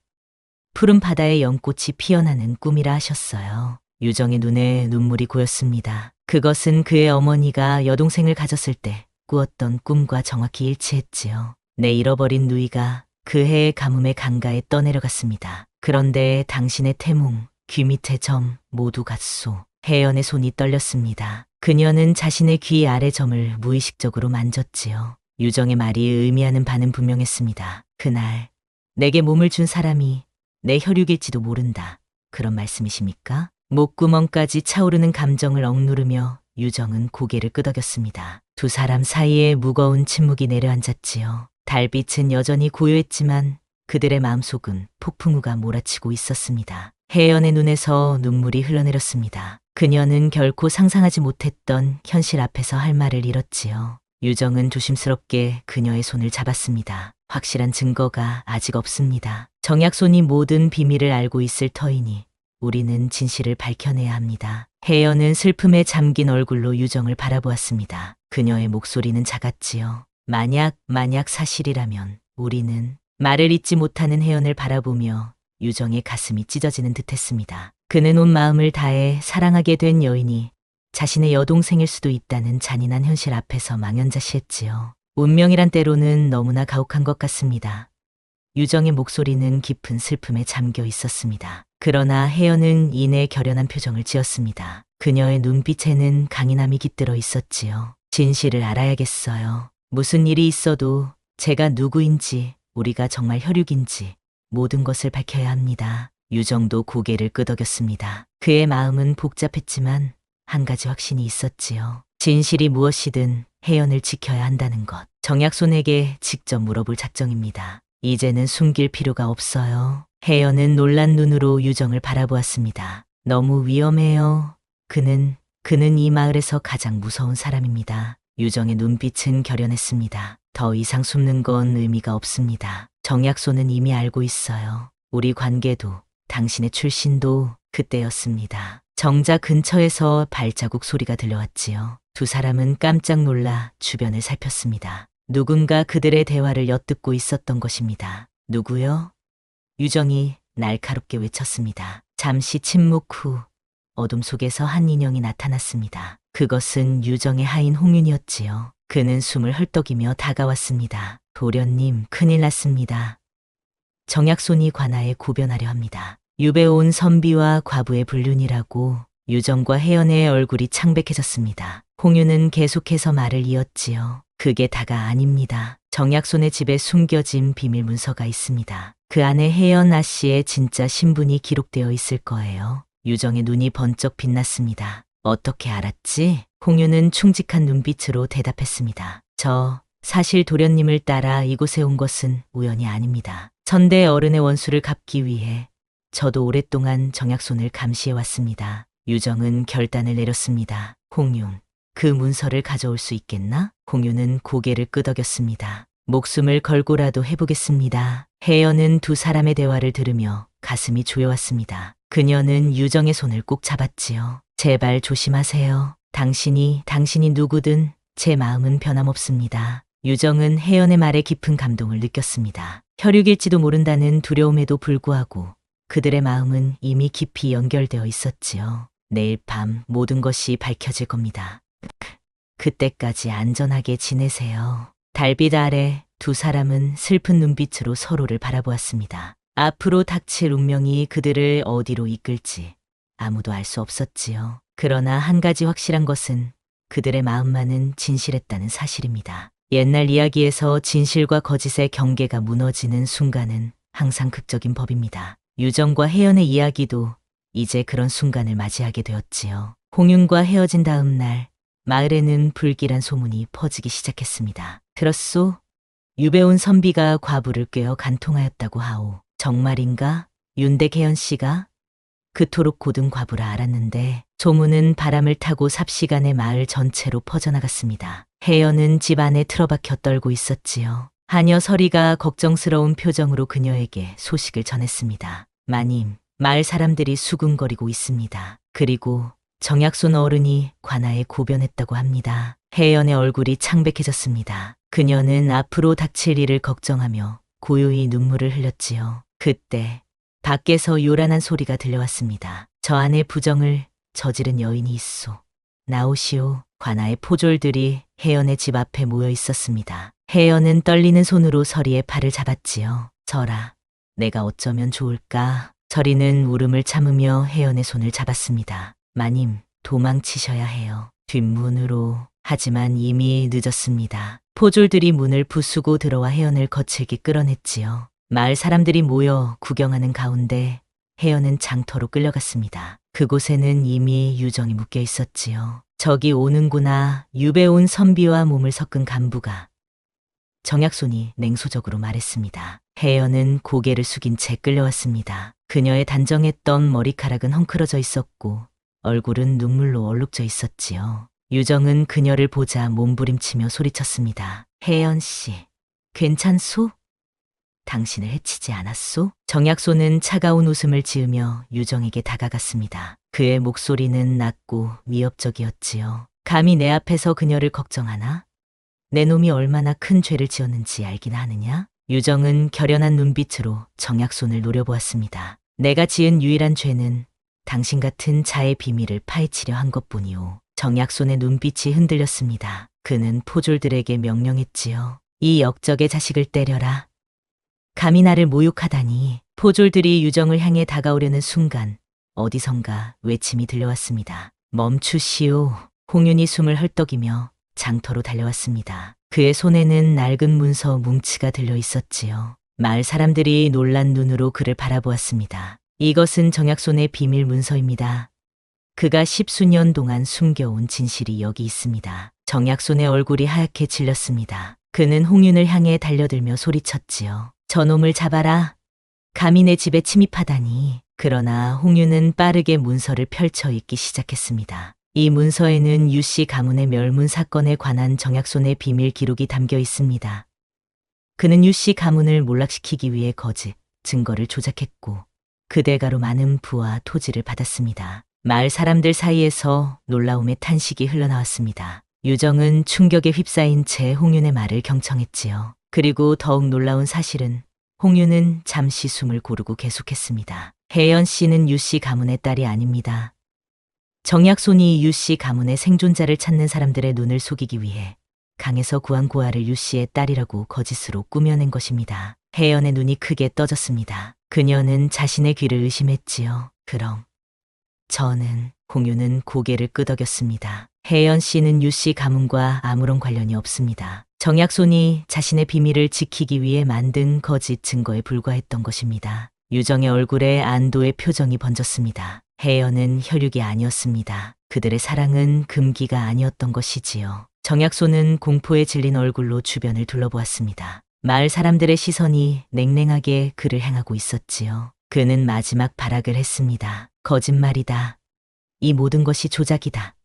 Speaker 1: 푸른 바다에 연꽃이 피어나는 꿈이라 하셨어요. 유정의 눈에 눈물이 고였습니다. 그것은 그의 어머니가 여동생을 가졌을 때 꾸었던 꿈과 정확히 일치했지요. 내 잃어버린 누이가 그 해의 가뭄에 강가에 떠내려갔습니다. 그런데 당신의 태몽, 귀 밑의 점 모두 같소. 혜연의 손이 떨렸습니다. 그녀는 자신의 귀 아래 점을 무의식적으로 만졌지요. 유정의 말이 의미하는 바는 분명했습니다. 그날 내게 몸을 준 사람이 내 혈육일지도 모른다. 그런 말씀이십니까? 목구멍까지 차오르는 감정을 억누르며 유정은 고개를 끄덕였습니다. 두 사람 사이에 무거운 침묵이 내려앉았지요. 달빛은 여전히 고요했지만 그들의 마음속은 폭풍우가 몰아치고 있었습니다. 혜연의 눈에서 눈물이 흘러내렸습니다. 그녀는 결코 상상하지 못했던 현실 앞에서 할 말을 잃었지요. 유정은 조심스럽게 그녀의 손을 잡았습니다. 확실한 증거가 아직 없습니다. 정약손이 모든 비밀을 알고 있을 터이니 우리는 진실을 밝혀내야 합니다. 혜연은 슬픔에 잠긴 얼굴로 유정을 바라보았습니다. 그녀의 목소리는 작았지요. 만약 사실이라면 우리는. 말을 잇지 못하는 혜연을 바라보며 유정의 가슴이 찢어지는 듯했습니다. 그는 온 마음을 다해 사랑하게 된 여인이 자신의 여동생일 수도 있다는 잔인한 현실 앞에서 망연자실했지요. 운명이란 때로는 너무나 가혹한 것 같습니다. 유정의 목소리는 깊은 슬픔에 잠겨 있었습니다. 그러나 혜연은 이내 결연한 표정을 지었습니다. 그녀의 눈빛에는 강인함이 깃들어 있었지요. 진실을 알아야겠어요. 무슨 일이 있어도 제가 누구인지, 우리가 정말 혈육인지 모든 것을 밝혀야 합니다. 유정도 고개를 끄덕였습니다. 그의 마음은 복잡했지만 한 가지 확신이 있었지요. 진실이 무엇이든 혜연을 지켜야 한다는 것. 정약손에게 직접 물어볼 작정입니다. 이제는 숨길 필요가 없어요. 혜연은 놀란 눈으로 유정을 바라보았습니다. 너무 위험해요. 그는 이 마을에서 가장 무서운 사람입니다. 유정의 눈빛은 결연했습니다. 더 이상 숨는 건 의미가 없습니다. 정약손은 이미 알고 있어요. 우리 관계도, 당신의 출신도 그때였습니다. 정자 근처에서 발자국 소리가 들려왔지요. 두 사람은 깜짝 놀라 주변을 살폈습니다. 누군가 그들의 대화를 엿듣고 있었던 것입니다. 누구요? 유정이 날카롭게 외쳤습니다. 잠시 침묵 후 어둠 속에서 한 인형이 나타났습니다. 그것은 유정의 하인 홍윤이었지요. 그는 숨을 헐떡이며 다가왔습니다. 도련님, 큰일 났습니다. 정약손이 관아에 고변하려 합니다. 유배 온 선비와 과부의 불륜이라고. 유정과 혜연의 얼굴이 창백해졌습니다. 홍윤은 계속해서 말을 이었지요. 그게 다가 아닙니다. 정약손의 집에 숨겨진 비밀 문서가 있습니다. 그 안에 혜연 아씨의 진짜 신분이 기록되어 있을 거예요. 유정의 눈이 번쩍 빛났습니다. 어떻게 알았지? 홍윤은 충직한 눈빛으로 대답했습니다. 사실 도련님을 따라 이곳에 온 것은 우연이 아닙니다. 천대 어른의 원수를 갚기 위해 저도 오랫동안 정약손을 감시해왔습니다. 유정은 결단을 내렸습니다. 홍윤, 그 문서를 가져올 수 있겠나? 홍윤은 고개를 끄덕였습니다. 목숨을 걸고라도 해보겠습니다. 혜연은 두 사람의 대화를 들으며 가슴이 조여왔습니다. 그녀는 유정의 손을 꼭 잡았지요. 제발 조심하세요. 당신이 누구든 제 마음은 변함없습니다. 유정은 혜연의 말에 깊은 감동을 느꼈습니다. 혈육일지도 모른다는 두려움에도 불구하고 그들의 마음은 이미 깊이 연결되어 있었지요. 내일 밤 모든 것이 밝혀질 겁니다. 그때까지 안전하게 지내세요. 달빛 아래 두 사람은 슬픈 눈빛으로 서로를 바라보았습니다. 앞으로 닥칠 운명이 그들을 어디로 이끌지 아무도 알 수 없었지요. 그러나 한 가지 확실한 것은 그들의 마음만은 진실했다는 사실입니다. 옛날 이야기에서 진실과 거짓의 경계가 무너지는 순간은 항상 극적인 법입니다. 유정과 혜연의 이야기도 이제 그런 순간을 맞이하게 되었지요. 홍윤과 헤어진 다음 날 마을에는 불길한 소문이 퍼지기 시작했습니다. 들었소? 유배 온 선비가 과부를 꿰어 간통하였다고 하오. 정말인가? 윤댁 혜연 씨가? 그토록 고든 과부라 알았는데 소문은 바람을 타고 삽시간에 마을 전체로 퍼져나갔습니다. 혜연은 집 안에 틀어박혀 떨고 있었지요. 하녀 서리가 걱정스러운 표정으로 그녀에게 소식을 전했습니다. 마님, 마을 사람들이 수군거리고 있습니다. 그리고 정약손 어른이 관아에 고변했다고 합니다. 혜연의 얼굴이 창백해졌습니다. 그녀는 앞으로 닥칠 일을 걱정하며 고요히 눈물을 흘렸지요. 그때 밖에서 요란한 소리가 들려왔습니다. 저 안에 부정을 저지른 여인이 있소. 나오시오. 관아의 포졸들이 혜연의 집 앞에 모여 있었습니다. 혜연은 떨리는 손으로 서리의 팔을 잡았지요. 서라, 내가 어쩌면 좋을까? 서리는 울음을 참으며 혜연의 손을 잡았습니다. 마님, 도망치셔야 해요. 뒷문으로. 하지만 이미 늦었습니다. 포졸들이 문을 부수고 들어와 혜연을 거칠게 끌어냈지요. 마을 사람들이 모여 구경하는 가운데 혜연은 장터로 끌려갔습니다. 그곳에는 이미 유정이 묶여 있었지요. 저기 오는구나. 유배 온 선비와 몸을 섞은 간부가. 정약손이 냉소적으로 말했습니다. 혜연은 고개를 숙인 채 끌려왔습니다. 그녀의 단정했던 머리카락은 헝클어져 있었고 얼굴은 눈물로 얼룩져 있었지요. 유정은 그녀를 보자 몸부림치며 소리쳤습니다. 혜연 씨, 괜찮소? 당신을 해치지 않았소? 정약손은 차가운 웃음을 지으며 유정에게 다가갔습니다. 그의 목소리는 낮고 위협적이었지요. 감히 내 앞에서 그녀를 걱정하나? 내 놈이 얼마나 큰 죄를 지었는지 알긴 하느냐? 유정은 결연한 눈빛으로 정약손을 노려보았습니다. 내가 지은 유일한 죄는 당신 같은 자의 비밀을 파헤치려 한 것뿐이오. 정약손의 눈빛이 흔들렸습니다. 그는 포졸들에게 명령했지요. 이 역적의 자식을 때려라. 감히 나를 모욕하다니. 포졸들이 유정을 향해 다가오려는 순간 어디선가 외침이 들려왔습니다. 멈추시오. 홍윤이 숨을 헐떡이며 장터로 달려왔습니다. 그의 손에는 낡은 문서 뭉치가 들려 있었지요. 마을 사람들이 놀란 눈으로 그를 바라보았습니다. 이것은 정약손의 비밀 문서입니다. 그가 10수년 동안 숨겨온 진실이 여기 있습니다. 정약손의 얼굴이 하얗게 질렸습니다. 그는 홍윤을 향해 달려들며 소리쳤지요. 저놈을 잡아라. 감히 내 집에 침입하다니. 그러나 홍윤은 빠르게 문서를 펼쳐 읽기 시작했습니다. 이 문서에는 유씨 가문의 멸문 사건에 관한 정약손의 비밀 기록이 담겨 있습니다. 그는 유씨 가문을 몰락시키기 위해 거짓 증거를 조작했고 그 대가로 많은 부와 토지를 받았습니다. 마을 사람들 사이에서 놀라움의 탄식이 흘러나왔습니다. 유정은 충격에 휩싸인 채 홍윤의 말을 경청했지요. 그리고 더욱 놀라운 사실은 홍윤은 잠시 숨을 고르고 계속했습니다. 혜연 씨는 유씨 가문의 딸이 아닙니다. 정약손이 유씨 가문의 생존자를 찾는 사람들의 눈을 속이기 위해 강에서 구한 고아를 유씨의 딸이라고 거짓으로 꾸며낸 것입니다. 혜연의 눈이 크게 떠졌습니다. 그녀는 자신의 귀를 의심했지요. 그럼 저는 홍윤은 고개를 끄덕였습니다. 혜연 씨는 유씨 가문과 아무런 관련이 없습니다. 정약손이 자신의 비밀을 지키기 위해 만든 거짓 증거에 불과했던 것입니다. 유정의 얼굴에 안도의 표정이 번졌습니다. 혜연은 혈육이 아니었습니다. 그들의 사랑은 금기가 아니었던 것이지요. 정약손은 공포에 질린 얼굴로 주변을 둘러보았습니다. 마을 사람들의 시선이 냉랭하게 그를 향하고 있었지요. 그는 마지막 발악을 했습니다. 거짓말이다. 이 모든 것이 조작이다.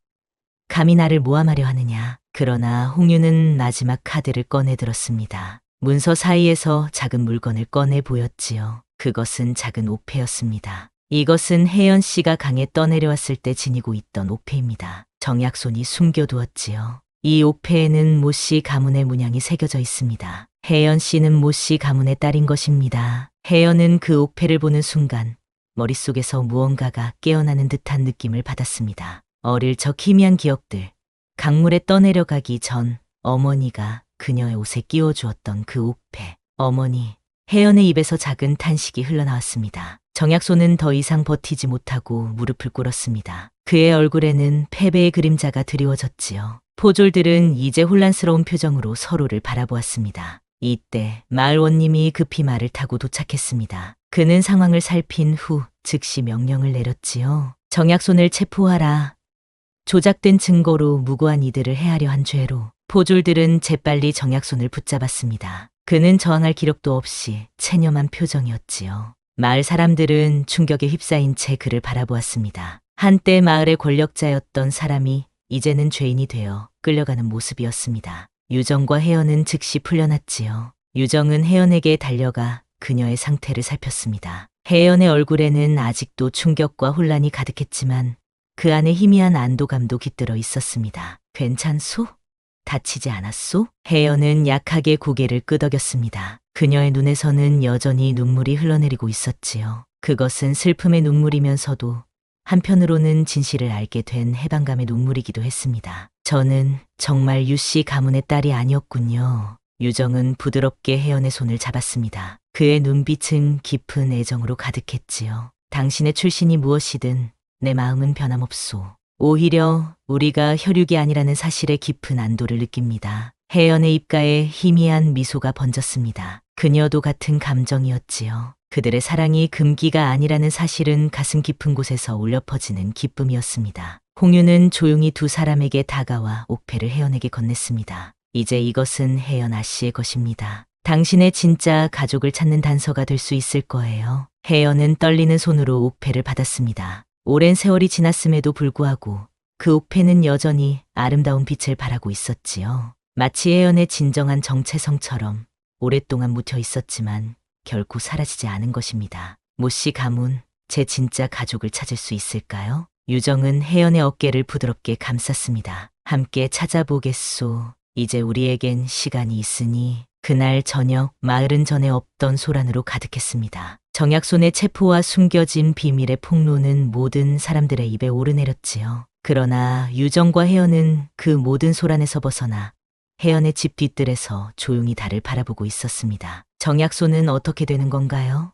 Speaker 1: 감히 나를 모함하려 하느냐. 그러나 홍윤은 마지막 카드를 꺼내 들었습니다. 문서 사이에서 작은 물건을 꺼내 보였지요. 그것은 작은 옥패였습니다. 이것은 혜연 씨가 강에 떠내려왔을 때 지니고 있던 옥패입니다. 정약손이 숨겨두었지요. 이 옥패에는 모 씨 가문의 문양이 새겨져 있습니다. 혜연 씨는 모 씨 가문의 딸인 것입니다. 혜연은 그 옥패를 보는 순간 머릿속에서 무언가가 깨어나는 듯한 느낌을 받았습니다. 어릴 적 희미한 기억들, 강물에 떠내려가기 전 어머니가 그녀의 옷에 끼워주었던 그 옥패. 어머니, 혜연의 입에서 작은 탄식이 흘러나왔습니다. 정약손은 더 이상 버티지 못하고 무릎을 꿇었습니다. 그의 얼굴에는 패배의 그림자가 드리워졌지요. 포졸들은 이제 혼란스러운 표정으로 서로를 바라보았습니다. 이때 마을 원님이 급히 말을 타고 도착했습니다. 그는 상황을 살핀 후 즉시 명령을 내렸지요. 정약손을 체포하라. 조작된 증거로 무고한 이들을 해하려 한 죄로. 포졸들은 재빨리 정약손을 붙잡았습니다. 그는 저항할 기력도 없이 체념한 표정이었지요. 마을 사람들은 충격에 휩싸인 채 그를 바라보았습니다. 한때 마을의 권력자였던 사람이 이제는 죄인이 되어 끌려가는 모습이었습니다. 유정과 혜연은 즉시 풀려났지요. 유정은 혜연에게 달려가 그녀의 상태를 살폈습니다. 혜연의 얼굴에는 아직도 충격과 혼란이 가득했지만 그 안에 희미한 안도감도 깃들어 있었습니다. 괜찮소? 다치지 않았소? 혜연은 약하게 고개를 끄덕였습니다. 그녀의 눈에서는 여전히 눈물이 흘러내리고 있었지요. 그것은 슬픔의 눈물이면서도 한편으로는 진실을 알게 된 해방감의 눈물이기도 했습니다. 저는 정말 유씨 가문의 딸이 아니었군요. 유정은 부드럽게 혜연의 손을 잡았습니다. 그의 눈빛은 깊은 애정으로 가득했지요. 당신의 출신이 무엇이든 내 마음은 변함없소. 오히려 우리가 혈육이 아니라는 사실에 깊은 안도를 느낍니다. 혜연의 입가에 희미한 미소가 번졌습니다. 그녀도 같은 감정이었지요. 그들의 사랑이 금기가 아니라는 사실은 가슴 깊은 곳에서 울려 퍼지는 기쁨이었습니다. 홍유는 조용히 두 사람에게 다가와 옥패를 혜연에게 건넸습니다. 이제 이것은 혜연 아씨의 것입니다. 당신의 진짜 가족을 찾는 단서가 될 수 있을 거예요. 혜연은 떨리는 손으로 옥패를 받았습니다. 오랜 세월이 지났음에도 불구하고 그 옥패는 여전히 아름다운 빛을 발하고 있었지요. 마치 혜연의 진정한 정체성처럼 오랫동안 묻혀 있었지만 결코 사라지지 않은 것입니다. 모씨 가문, 제 진짜 가족을 찾을 수 있을까요? 유정은 혜연의 어깨를 부드럽게 감쌌습니다. 함께 찾아보겠소. 이제 우리에겐 시간이 있으니. 그날 저녁 마을은 전에 없던 소란으로 가득했습니다. 정약손의 체포와 숨겨진 비밀의 폭로는 모든 사람들의 입에 오르내렸지요. 그러나 유정과 혜연은 그 모든 소란에서 벗어나 혜연의 집 뒤뜰에서 조용히 달을 바라보고 있었습니다. 정약손은 어떻게 되는 건가요?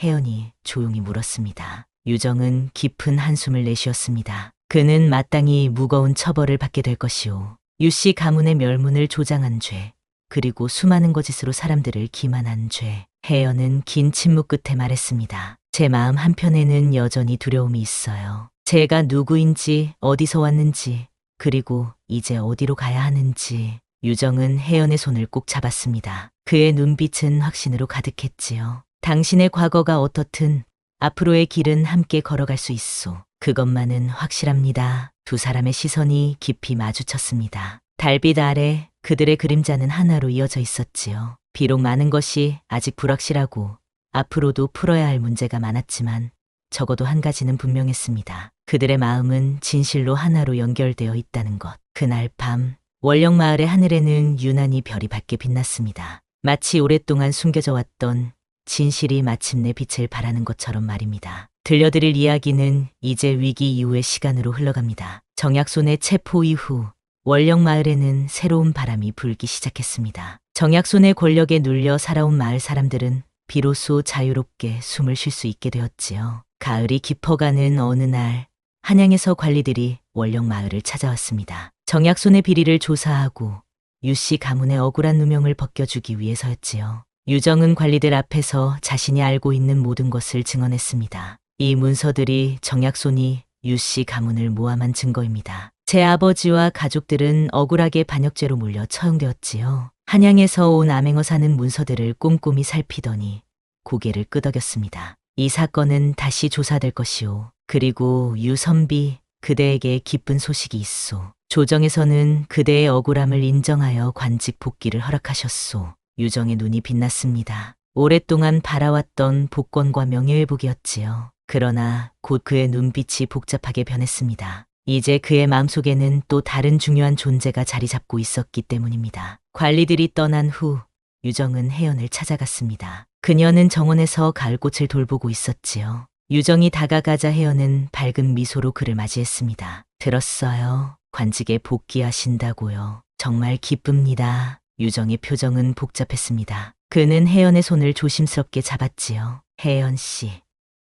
Speaker 1: 혜연이 조용히 물었습니다. 유정은 깊은 한숨을 내쉬었습니다. 그는 마땅히 무거운 처벌을 받게 될 것이오. 유씨 가문의 멸문을 조장한 죄, 그리고 수많은 거짓으로 사람들을 기만한 죄. 혜연은 긴 침묵 끝에 말했습니다. 제 마음 한편에는 여전히 두려움이 있어요. 제가 누구인지, 어디서 왔는지, 그리고 이제 어디로 가야 하는지. 유정은 혜연의 손을 꼭 잡았습니다. 그의 눈빛은 확신으로 가득했지요. 당신의 과거가 어떻든 앞으로의 길은 함께 걸어갈 수 있소. 그것만은 확실합니다. 두 사람의 시선이 깊이 마주쳤습니다. 달빛 아래 그들의 그림자는 하나로 이어져 있었지요. 비록 많은 것이 아직 불확실하고 앞으로도 풀어야 할 문제가 많았지만 적어도 한 가지는 분명했습니다. 그들의 마음은 진실로 하나로 연결되어 있다는 것. 그날 밤 월령마을의 하늘에는 유난히 별이 밝게 빛났습니다. 마치 오랫동안 숨겨져 왔던 진실이 마침내 빛을 발하는 것처럼 말입니다. 들려드릴 이야기는 이제 위기 이후의 시간으로 흘러갑니다. 정약손의 체포 이후 월령마을에는 새로운 바람이 불기 시작했습니다. 정약손의 권력에 눌려 살아온 마을 사람들은 비로소 자유롭게 숨을 쉴 수 있게 되었지요. 가을이 깊어가는 어느 날 한양에서 관리들이 월령마을을 찾아왔습니다. 정약손의 비리를 조사하고 유씨 가문의 억울한 누명을 벗겨주기 위해서였지요. 유정은 관리들 앞에서 자신이 알고 있는 모든 것을 증언했습니다. 이 문서들이 정약손이 유씨 가문을 모함한 증거입니다. 제 아버지와 가족들은 억울하게 반역죄로 몰려 처형되었지요. 한양에서 온 암행어 사는 문서들을 꼼꼼히 살피더니 고개를 끄덕였습니다. 이 사건은 다시 조사될 것이오. 그리고 유선비, 그대에게 기쁜 소식이 있소. 조정에서는 그대의 억울함을 인정하여 관직 복귀를 허락하셨소. 유정의 눈이 빛났습니다. 오랫동안 바라왔던 복권과 명예회복이었지요. 그러나 곧 그의 눈빛이 복잡하게 변했습니다. 이제 그의 마음속에는 또 다른 중요한 존재가 자리 잡고 있었기 때문입니다. 관리들이 떠난 후 유정은 혜연을 찾아갔습니다. 그녀는 정원에서 가을꽃을 돌보고 있었지요. 유정이 다가가자 혜연은 밝은 미소로 그를 맞이했습니다. 들었어요. 관직에 복귀하신다고요. 정말 기쁩니다. 유정의 표정은 복잡했습니다. 그는 혜연의 손을 조심스럽게 잡았지요. 혜연 씨,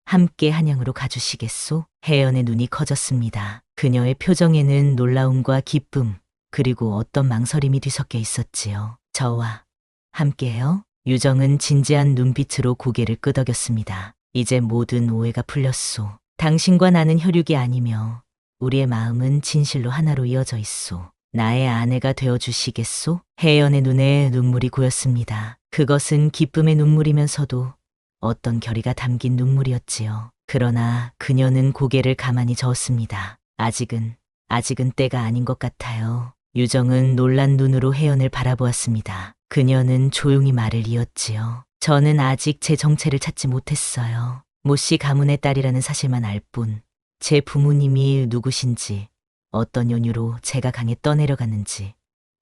Speaker 1: 함께 한양으로 가주시겠소? 혜연의 눈이 커졌습니다. 그녀의 표정에는 놀라움과 기쁨, 그리고 어떤 망설임이 뒤섞여 있었지요. 저와 함께요? 유정은 진지한 눈빛으로 고개를 끄덕였습니다. 이제 모든 오해가 풀렸소. 당신과 나는 혈육이 아니며 우리의 마음은 진실로 하나로 이어져 있소. 나의 아내가 되어주시겠소? 혜연의 눈에 눈물이 고였습니다. 그것은 기쁨의 눈물이면서도 어떤 결의가 담긴 눈물이었지요. 그러나 그녀는 고개를 가만히 저었습니다. 아직은 때가 아닌 것 같아요. 유정은 놀란 눈으로 혜연을 바라보았습니다. 그녀는 조용히 말을 이었지요. 저는 아직 제 정체를 찾지 못했어요. 모 씨 가문의 딸이라는 사실만 알 뿐, 제 부모님이 누구신지, 어떤 연유로 제가 강에 떠내려갔는지,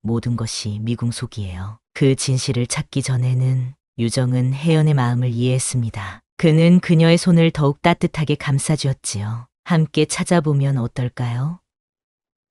Speaker 1: 모든 것이 미궁속이에요. 그 진실을 찾기 전에는 유정은 혜연의 마음을 이해했습니다. 그는 그녀의 손을 더욱 따뜻하게 감싸주었지요. 함께 찾아보면 어떨까요?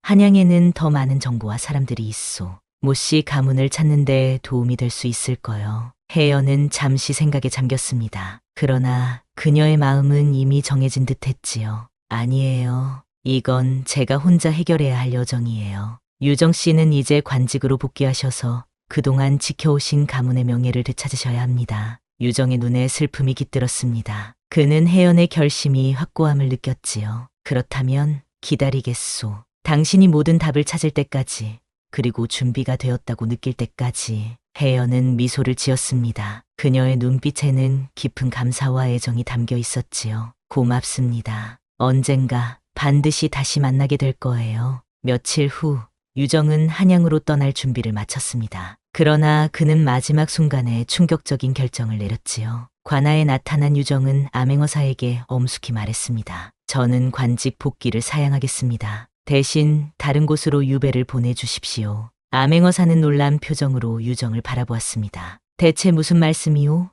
Speaker 1: 한양에는 더 많은 정보와 사람들이 있소. 모 씨 가문을 찾는 데 도움이 될 수 있을 거요. 혜연은 잠시 생각에 잠겼습니다. 그러나 그녀의 마음은 이미 정해진 듯 했지요. 아니에요. 이건 제가 혼자 해결해야 할 여정이에요. 유정 씨는 이제 관직으로 복귀하셔서 그동안 지켜오신 가문의 명예를 되찾으셔야 합니다. 유정의 눈에 슬픔이 깃들었습니다. 그는 혜연의 결심이 확고함을 느꼈지요. 그렇다면 기다리겠소. 당신이 모든 답을 찾을 때까지, 그리고 준비가 되었다고 느낄 때까지. 혜연은 미소를 지었습니다. 그녀의 눈빛에는 깊은 감사와 애정이 담겨 있었지요. 고맙습니다. 언젠가 반드시 다시 만나게 될 거예요. 며칠 후 유정은 한양으로 떠날 준비를 마쳤습니다. 그러나 그는 마지막 순간에 충격적인 결정을 내렸지요. 관아에 나타난 유정은 암행어사에게 엄숙히 말했습니다. 저는 관직 복귀를 사양하겠습니다. 대신 다른 곳으로 유배를 보내주십시오. 암행어사는 놀란 표정으로 유정을 바라보았습니다. 대체 무슨 말씀이오?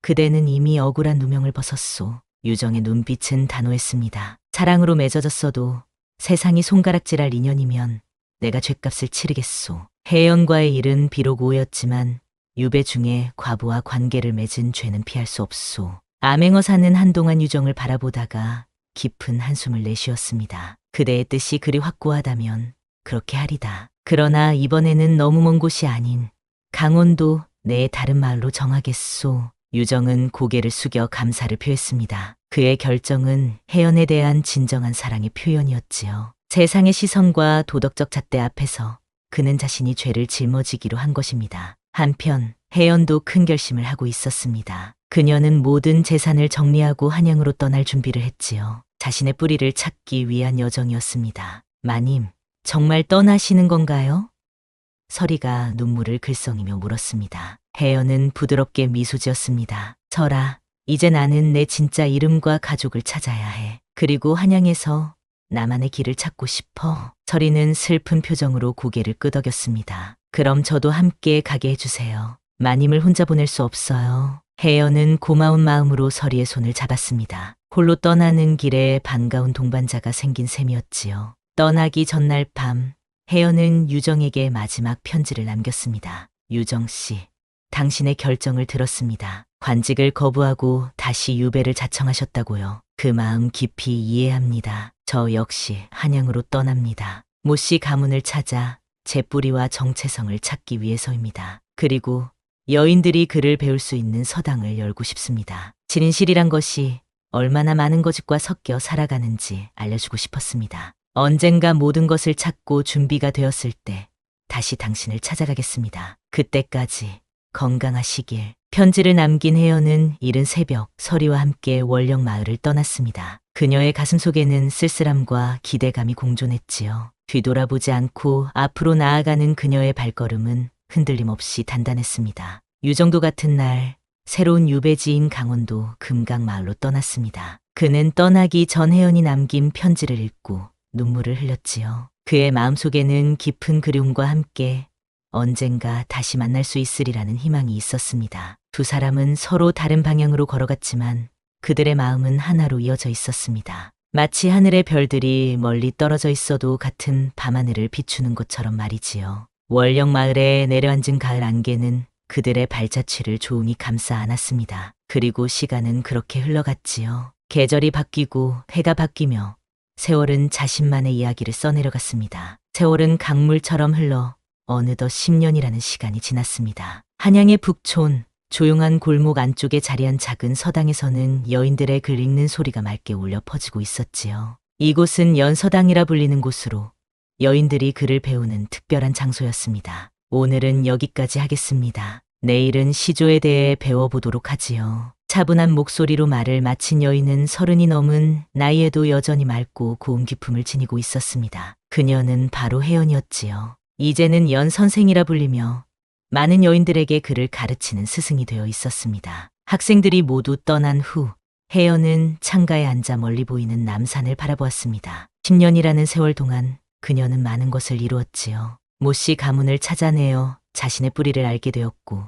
Speaker 1: 그대는 이미 억울한 누명을 벗었소. 유정의 눈빛은 단호했습니다. 사랑으로 맺어졌어도 세상이 손가락질할 인연이면 내가 죗값을 치르겠소. 혜연과의 일은 비록 오해였지만 유배 중에 과부와 관계를 맺은 죄는 피할 수 없소. 암행어사는 한동안 유정을 바라보다가 깊은 한숨을 내쉬었습니다. 그대의 뜻이 그리 확고하다면 그렇게 하리다. 그러나 이번에는 너무 먼 곳이 아닌 강원도 내 다른 마을로 정하겠소. 유정은 고개를 숙여 감사를 표했습니다. 그의 결정은 혜연에 대한 진정한 사랑의 표현이었지요. 세상의 시선과 도덕적 잣대 앞에서 그는 자신이 죄를 짊어지기로 한 것입니다. 한편 혜연도 큰 결심을 하고 있었습니다. 그녀는 모든 재산을 정리하고 한양으로 떠날 준비를 했지요. 자신의 뿌리를 찾기 위한 여정이었습니다. 마님, 정말 떠나시는 건가요? 서리가 눈물을 글썽이며 물었습니다. 혜연은 부드럽게 미소 지었습니다. 설아, 이제 나는 내 진짜 이름과 가족을 찾아야 해. 그리고 한양에서 나만의 길을 찾고 싶어. 서리는 슬픈 표정으로 고개를 끄덕였습니다. 그럼 저도 함께 가게 해주세요. 마님을 혼자 보낼 수 없어요. 혜연은 고마운 마음으로 서리의 손을 잡았습니다. 홀로 떠나는 길에 반가운 동반자가 생긴 셈이었지요. 떠나기 전날 밤, 혜연은 유정에게 마지막 편지를 남겼습니다. 유정 씨, 당신의 결정을 들었습니다. 관직을 거부하고 다시 유배를 자청하셨다고요. 그 마음 깊이 이해합니다. 저 역시 한양으로 떠납니다. 모 씨 가문을 찾아 제 뿌리와 정체성을 찾기 위해서입니다. 그리고 여인들이 글을 배울 수 있는 서당을 열고 싶습니다. 진실이란 것이 얼마나 많은 거짓과 섞여 살아가는지 알려주고 싶었습니다. 언젠가 모든 것을 찾고 준비가 되었을 때 다시 당신을 찾아가겠습니다. 그때까지 건강하시길. 편지를 남긴 혜연은 이른 새벽 서리와 함께 월령 마을을 떠났습니다. 그녀의 가슴 속에는 쓸쓸함과 기대감이 공존했지요. 뒤돌아보지 않고 앞으로 나아가는 그녀의 발걸음은 흔들림 없이 단단했습니다. 유정도 같은 날 새로운 유배지인 강원도 금강마을로 떠났습니다. 그는 떠나기 전 혜연이 남긴 편지를 읽고 눈물을 흘렸지요. 그의 마음속에는 깊은 그리움과 함께 언젠가 다시 만날 수 있으리라는 희망이 있었습니다. 두 사람은 서로 다른 방향으로 걸어갔지만 그들의 마음은 하나로 이어져 있었습니다. 마치 하늘의 별들이 멀리 떨어져 있어도 같은 밤하늘을 비추는 것처럼 말이지요. 월령 마을에 내려앉은 가을 안개는 그들의 발자취를 조용히 감싸 안았습니다. 그리고 시간은 그렇게 흘러갔지요. 계절이 바뀌고 해가 바뀌며 세월은 자신만의 이야기를 써내려갔습니다. 세월은 강물처럼 흘러 어느덧 10년이라는 시간이 지났습니다. 한양의 북촌, 조용한 골목 안쪽에 자리한 작은 서당에서는 여인들의 글 읽는 소리가 맑게 울려 퍼지고 있었지요. 이곳은 연서당이라 불리는 곳으로 여인들이 글을 배우는 특별한 장소였습니다. 오늘은 여기까지 하겠습니다. 내일은 시조에 대해 배워보도록 하지요. 차분한 목소리로 말을 마친 여인은 30이 넘은 나이에도 여전히 맑고 고운 기품을 지니고 있었습니다. 그녀는 바로 혜연이었지요. 이제는 연 선생이라 불리며 많은 여인들에게 그를 가르치는 스승이 되어 있었습니다. 학생들이 모두 떠난 후 혜연은 창가에 앉아 멀리 보이는 남산을 바라보았습니다. 10년이라는 세월 동안 그녀는 많은 것을 이루었지요. 모씨 가문을 찾아내어 자신의 뿌리를 알게 되었고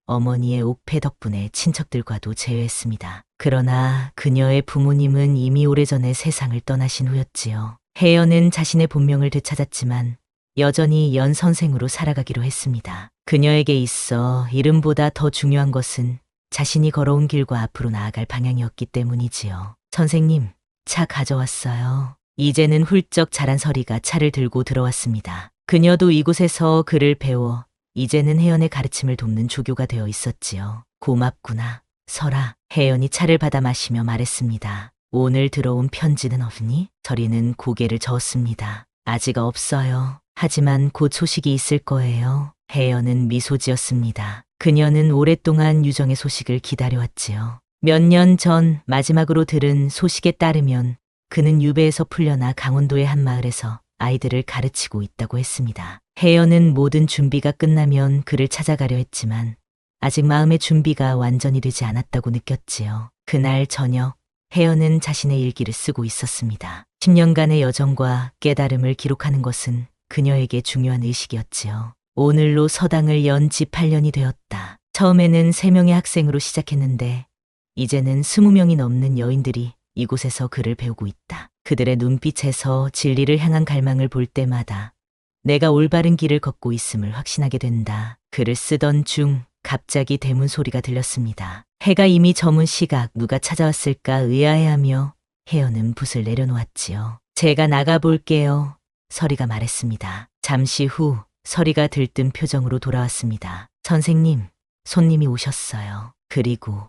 Speaker 1: 어머니의 옥패 덕분에 친척들과도 재회했습니다. 그러나 그녀의 부모님은 이미 오래전에 세상을 떠나신 후였지요. 혜연은 자신의 본명을 되찾았지만 여전히 연 선생으로 살아가기로 했습니다. 그녀에게 있어 이름보다 더 중요한 것은 자신이 걸어온 길과 앞으로 나아갈 방향이었기 때문이지요. 선생님, 차 가져왔어요. 이제는 훌쩍 자란 서리가 차를 들고 들어왔습니다. 그녀도 이곳에서 글을 배워 이제는 혜연의 가르침을 돕는 조교가 되어 있었지요. 고맙구나, 설아. 혜연이 차를 받아 마시며 말했습니다. 오늘 들어온 편지는 없니? 서리는 고개를 저었습니다. 아직 없어요. 하지만 곧 소식이 있을 거예요. 혜연은 미소 지었습니다. 그녀는 오랫동안 유정의 소식을 기다려왔지요. 몇 년 전 마지막으로 들은 소식에 따르면 그는 유배에서 풀려나 강원도의 한 마을에서 아이들을 가르치고 있다고 했습니다. 혜연은 모든 준비가 끝나면 그를 찾아가려 했지만 아직 마음의 준비가 완전히 되지 않았다고 느꼈지요. 그날 저녁 혜연은 자신의 일기를 쓰고 있었습니다. 10년간의 여정과 깨달음을 기록하는 것은 그녀에게 중요한 의식이었지요. 오늘로 서당을 연 지 8년이 되었다. 처음에는 3명의 학생으로 시작했는데 이제는 20명이 넘는 여인들이 이곳에서 글을 배우고 있다. 그들의 눈빛에서 진리를 향한 갈망을 볼 때마다 내가 올바른 길을 걷고 있음을 확신하게 된다. 글을 쓰던 중 갑자기 대문 소리가 들렸습니다. 해가 이미 저문 시각 누가 찾아왔을까 의아해하며 혜연은 붓을 내려놓았지요. 제가 나가볼게요. 서리가 말했습니다. 잠시 후 서리가 들뜬 표정으로 돌아왔습니다. 선생님, 손님이 오셨어요. 그리고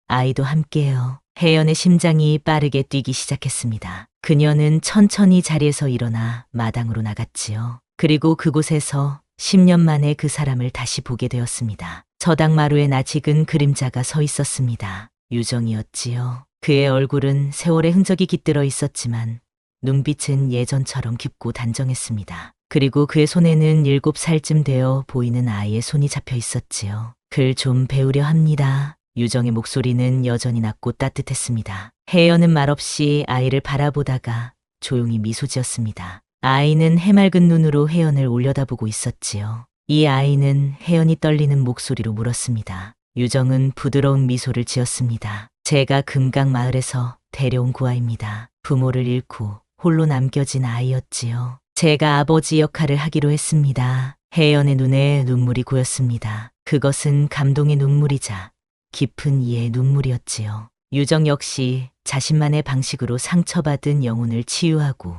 Speaker 1: 아이도 함께요. 혜연의 심장이 빠르게 뛰기 시작했습니다. 그녀는 천천히 자리에서 일어나 마당으로 나갔지요. 그리고 그곳에서 10년 만에 그 사람을 다시 보게 되었습니다. 서당 마루에 낯익은 그림자가 서 있었습니다. 유정이었지요. 그의 얼굴은 세월의 흔적이 깃들어 있었지만 눈빛은 예전처럼 깊고 단정했습니다. 그리고 그의 손에는 7살쯤 되어 보이는 아이의 손이 잡혀 있었지요. 글 좀 배우려 합니다. 유정의 목소리는 여전히 낮고 따뜻했습니다. 혜연은 말없이 아이를 바라보다가 조용히 미소 지었습니다. 아이는 해맑은 눈으로 혜연을 올려다보고 있었지요. 이 아이는 혜연이 떨리는 목소리로 물었습니다. 유정은 부드러운 미소를 지었습니다. 제가 금강마을에서 데려온 구아입니다. 부모를 잃고 홀로 남겨진 아이였지요. 제가 아버지 역할을 하기로 했습니다. 혜연의 눈에 눈물이 고였습니다. 그것은 감동의 눈물이자 깊은 이해의 눈물이었지요. 유정 역시 자신만의 방식으로 상처받은 영혼을 치유하고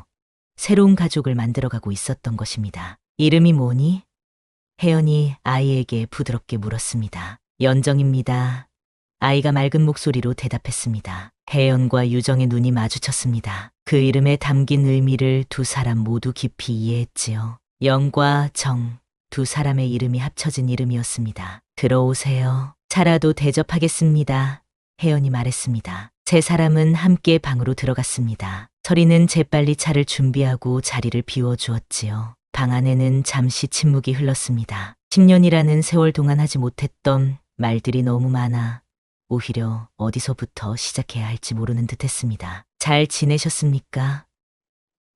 Speaker 1: 새로운 가족을 만들어가고 있었던 것입니다. 이름이 뭐니? 혜연이 아이에게 부드럽게 물었습니다. 연정입니다. 아이가 맑은 목소리로 대답했습니다. 혜연과 유정의 눈이 마주쳤습니다. 그 이름에 담긴 의미를 두 사람 모두 깊이 이해했지요. 영과 정, 두 사람의 이름이 합쳐진 이름이었습니다. 들어오세요. 차라도 대접하겠습니다. 혜연이 말했습니다. 세 사람은 함께 방으로 들어갔습니다. 서리는 재빨리 차를 준비하고 자리를 비워주었지요. 방 안에는 잠시 침묵이 흘렀습니다. 10년이라는 세월 동안 하지 못했던 말들이 너무 많아 오히려 어디서부터 시작해야 할지 모르는 듯했습니다. 잘 지내셨습니까?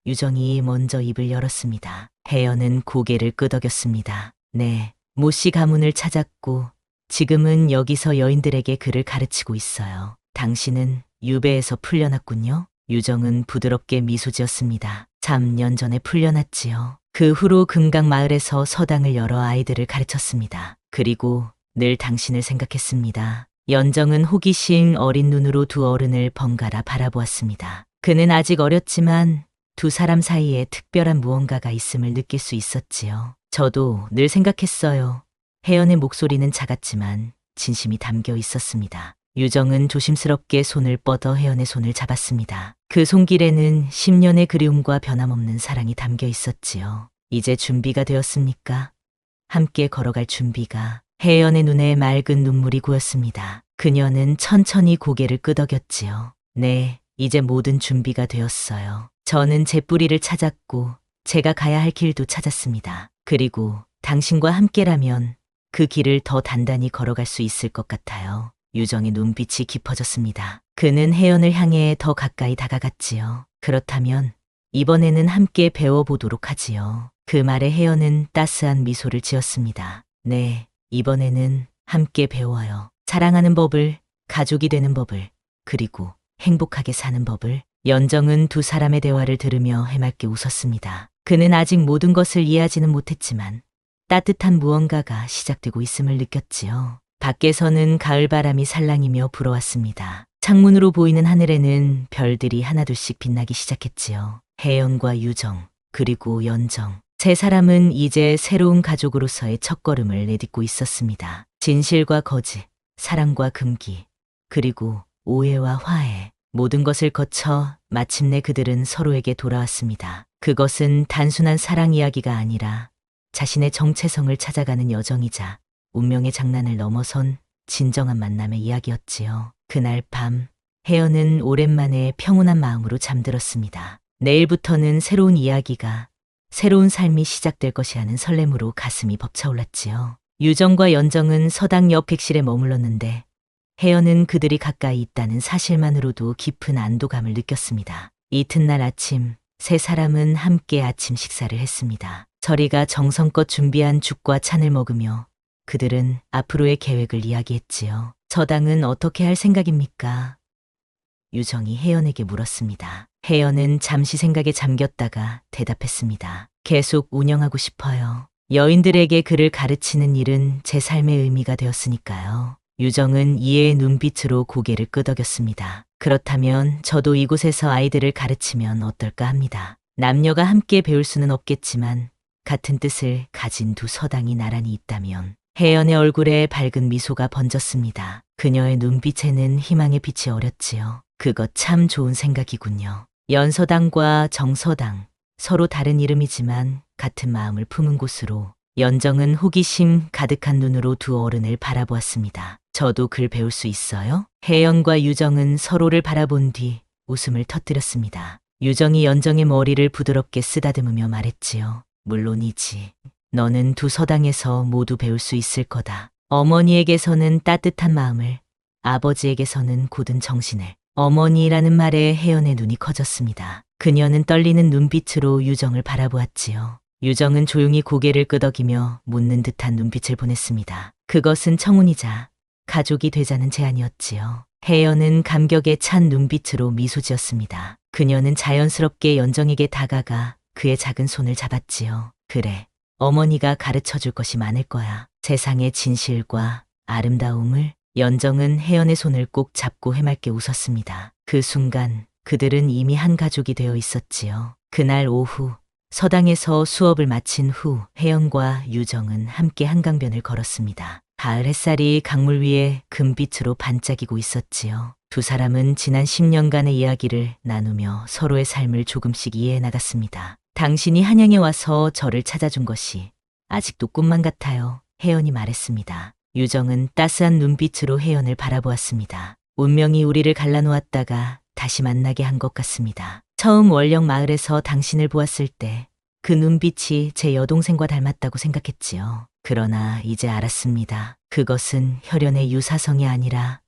Speaker 1: 유정이 먼저 입을 열었습니다. 혜연은 고개를 끄덕였습니다. 네, 모씨 가문을 찾았고 지금은 여기서 여인들에게 글을 가르치고 있어요. 당신은 유배에서 풀려났군요. 유정은 부드럽게 미소 지었습니다. 3년 전에 풀려났지요. 그 후로 금강마을에서 서당을 열어 아이들을 가르쳤습니다. 그리고 늘 당신을 생각했습니다. 연정은 호기심 어린 눈으로 두 어른을 번갈아 바라보았습니다. 그는 아직 어렸지만 두 사람 사이에 특별한 무언가가 있음을 느낄 수 있었지요. 저도 늘 생각했어요. 혜연의 목소리는 작았지만 진심이 담겨 있었습니다. 유정은 조심스럽게 손을 뻗어 혜연의 손을 잡았습니다. 그 손길에는 10년의 그리움과 변함없는 사랑이 담겨 있었지요. 이제 준비가 되었습니까? 함께 걸어갈 준비가. 혜연의 눈에 맑은 눈물이 고였습니다. 그녀는 천천히 고개를 끄덕였지요. 네, 이제 모든 준비가 되었어요. 저는 제 뿌리를 찾았고 제가 가야 할 길도 찾았습니다. 그리고 당신과 함께라면 그 길을 더 단단히 걸어갈 수 있을 것 같아요. 유정의 눈빛이 깊어졌습니다. 그는 혜연을 향해 더 가까이 다가갔지요. 그렇다면 이번에는 함께 배워보도록 하지요. 그 말에 혜연은 따스한 미소를 지었습니다. 네, 이번에는 함께 배워요. 사랑하는 법을, 가족이 되는 법을, 그리고 행복하게 사는 법을. 연정은 두 사람의 대화를 들으며 해맑게 웃었습니다. 그는 아직 모든 것을 이해하지는 못했지만 따뜻한 무언가가 시작되고 있음을 느꼈지요. 밖에서는 가을바람이 살랑이며 불어왔습니다. 창문으로 보이는 하늘에는 별들이 하나둘씩 빛나기 시작했지요. 혜연과 유정, 그리고 연정. 세 사람은 이제 새로운 가족으로서의 첫걸음을 내딛고 있었습니다. 진실과 거짓, 사랑과 금기, 그리고 오해와 화해. 모든 것을 거쳐 마침내 그들은 서로에게 돌아왔습니다. 그것은 단순한 사랑 이야기가 아니라 자신의 정체성을 찾아가는 여정이자 운명의 장난을 넘어선 진정한 만남의 이야기였지요. 그날 밤, 혜연은 오랜만에 평온한 마음으로 잠들었습니다. 내일부터는 새로운 이야기가, 새로운 삶이 시작될 것이라는 설렘으로 가슴이 벅차올랐지요. 유정과 연정은 서당 옆 객실에 머물렀는데 혜연은 그들이 가까이 있다는 사실만으로도 깊은 안도감을 느꼈습니다. 이튿날 아침, 세 사람은 함께 아침 식사를 했습니다. 저리가 정성껏 준비한 죽과 찬을 먹으며 그들은 앞으로의 계획을 이야기했지요. 저당은 어떻게 할 생각입니까? 유정이 혜연에게 물었습니다. 혜연은 잠시 생각에 잠겼다가 대답했습니다. 계속 운영하고 싶어요. 여인들에게 글을 가르치는 일은 제 삶의 의미가 되었으니까요. 유정은 이해의 눈빛으로 고개를 끄덕였습니다. 그렇다면 저도 이곳에서 아이들을 가르치면 어떨까 합니다. 남녀가 함께 배울 수는 없겠지만 같은 뜻을 가진 두 서당이 나란히 있다면. 혜연의 얼굴에 밝은 미소가 번졌습니다. 그녀의 눈빛에는 희망의 빛이 어렸지요. 그것 참 좋은 생각이군요. 연서당과 정서당, 서로 다른 이름이지만 같은 마음을 품은 곳으로. 연정은 호기심 가득한 눈으로 두 어른을 바라보았습니다. 저도 글 배울 수 있어요? 혜연과 유정은 서로를 바라본 뒤 웃음을 터뜨렸습니다. 유정이 연정의 머리를 부드럽게 쓰다듬으며 말했지요. 물론이지. 너는 두 서당에서 모두 배울 수 있을 거다. 어머니에게서는 따뜻한 마음을, 아버지에게서는 굳은 정신을. 어머니라는 말에 혜연의 눈이 커졌습니다. 그녀는 떨리는 눈빛으로 유정을 바라보았지요. 유정은 조용히 고개를 끄덕이며 묻는 듯한 눈빛을 보냈습니다. 그것은 청혼이자 가족이 되자는 제안이었지요. 혜연은 감격에 찬 눈빛으로 미소 지었습니다. 그녀는 자연스럽게 연정에게 다가가 그의 작은 손을 잡았지요. 그래, 어머니가 가르쳐 줄 것이 많을 거야. 세상의 진실과 아름다움을. 연정은 혜연의 손을 꼭 잡고 해맑게 웃었습니다. 그 순간 그들은 이미 한 가족이 되어 있었지요. 그날 오후, 서당에서 수업을 마친 후 혜연과 유정은 함께 한강변을 걸었습니다. 가을 햇살이 강물 위에 금빛으로 반짝이고 있었지요. 두 사람은 지난 10년간의 이야기를 나누며 서로의 삶을 조금씩 이해해 나갔습니다. 당신이 한양에 와서 저를 찾아준 것이 아직도 꿈만 같아요. 혜연이 말했습니다. 유정은 따스한 눈빛으로 혜연을 바라보았습니다. 운명이 우리를 갈라놓았다가 다시 만나게 한 것 같습니다. 처음 월령 마을에서 당신을 보았을 때 그 눈빛이 제 여동생과 닮았다고 생각했지요. 그러나 이제 알았습니다. 그것은 혈연의 유사성이 아니라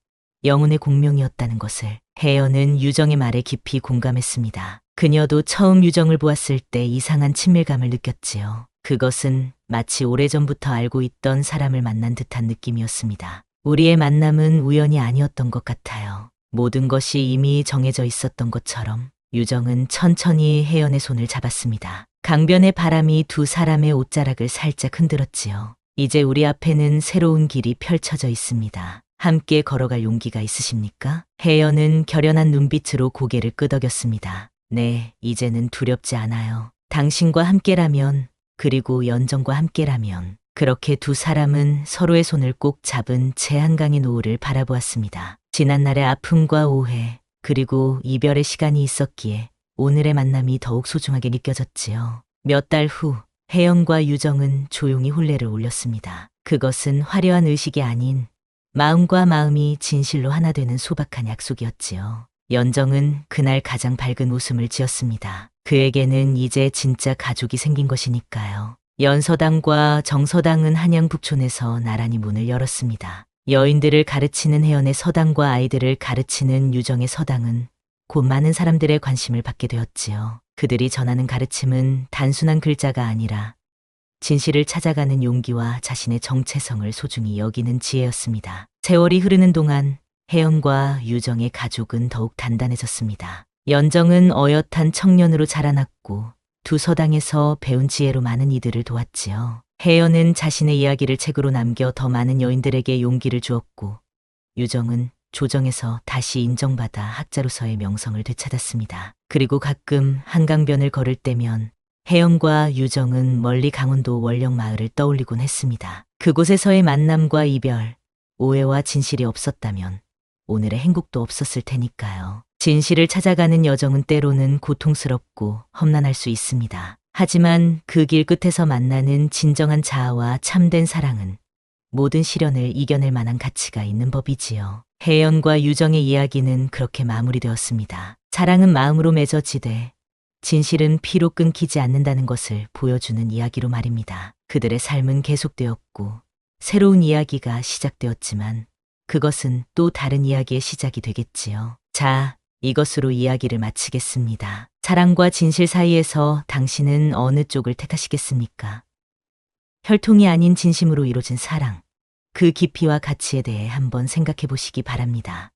Speaker 1: 영혼의 공명이었다는 것을. 혜연은 유정의 말에 깊이 공감했습니다. 그녀도 처음 유정을 보았을 때 이상한 친밀감을 느꼈지요. 그것은 마치 오래전부터 알고 있던 사람을 만난 듯한 느낌이었습니다. 우리의 만남은 우연이 아니었던 것 같아요. 모든 것이 이미 정해져 있었던 것처럼. 유정은 천천히 혜연의 손을 잡았습니다. 강변의 바람이 두 사람의 옷자락을 살짝 흔들었지요. 이제 우리 앞에는 새로운 길이 펼쳐져 있습니다. 함께 걸어갈 용기가 있으십니까? 혜연은 결연한 눈빛으로 고개를 끄덕였습니다. 네, 이제는 두렵지 않아요. 당신과 함께라면, 그리고 연정과 함께라면. 그렇게 두 사람은 서로의 손을 꼭 잡은 채 한강의 노을을 바라보았습니다. 지난날의 아픔과 오해, 그리고 이별의 시간이 있었기에 오늘의 만남이 더욱 소중하게 느껴졌지요. 몇 달 후, 혜연과 유정은 조용히 혼례를 올렸습니다. 그것은 화려한 의식이 아닌 마음과 마음이 진실로 하나 되는 소박한 약속이었지요. 연정은 그날 가장 밝은 웃음을 지었습니다. 그에게는 이제 진짜 가족이 생긴 것이니까요. 연서당과 정서당은 한양 북촌에서 나란히 문을 열었습니다. 여인들을 가르치는 혜연의 서당과 아이들을 가르치는 유정의 서당은 곧 많은 사람들의 관심을 받게 되었지요. 그들이 전하는 가르침은 단순한 글자가 아니라 진실을 찾아가는 용기와 자신의 정체성을 소중히 여기는 지혜였습니다. 세월이 흐르는 동안 혜연과 유정의 가족은 더욱 단단해졌습니다. 연정은 어엿한 청년으로 자라났고 두 서당에서 배운 지혜로 많은 이들을 도왔지요. 혜연은 자신의 이야기를 책으로 남겨 더 많은 여인들에게 용기를 주었고 유정은 조정에서 다시 인정받아 학자로서의 명성을 되찾았습니다. 그리고 가끔 한강변을 걸을 때면 혜영과 유정은 멀리 강원도 월령마을을 떠올리곤 했습니다. 그곳에서의 만남과 이별, 오해와 진실이 없었다면 오늘의 행복도 없었을 테니까요. 진실을 찾아가는 여정은 때로는 고통스럽고 험난할 수 있습니다. 하지만 그 길 끝에서 만나는 진정한 자아와 참된 사랑은 모든 시련을 이겨낼 만한 가치가 있는 법이지요. 혜연과 유정의 이야기는 그렇게 마무리되었습니다. 사랑은 마음으로 맺어지되 진실은 피로 끊기지 않는다는 것을 보여주는 이야기로 말입니다. 그들의 삶은 계속되었고 새로운 이야기가 시작되었지만 그것은 또 다른 이야기의 시작이 되겠지요. 자, 이것으로 이야기를 마치겠습니다. 사랑과 진실 사이에서 당신은 어느 쪽을 택하시겠습니까? 혈통이 아닌 진심으로 이루어진 사랑, 그 깊이와 가치에 대해 한번 생각해 보시기 바랍니다.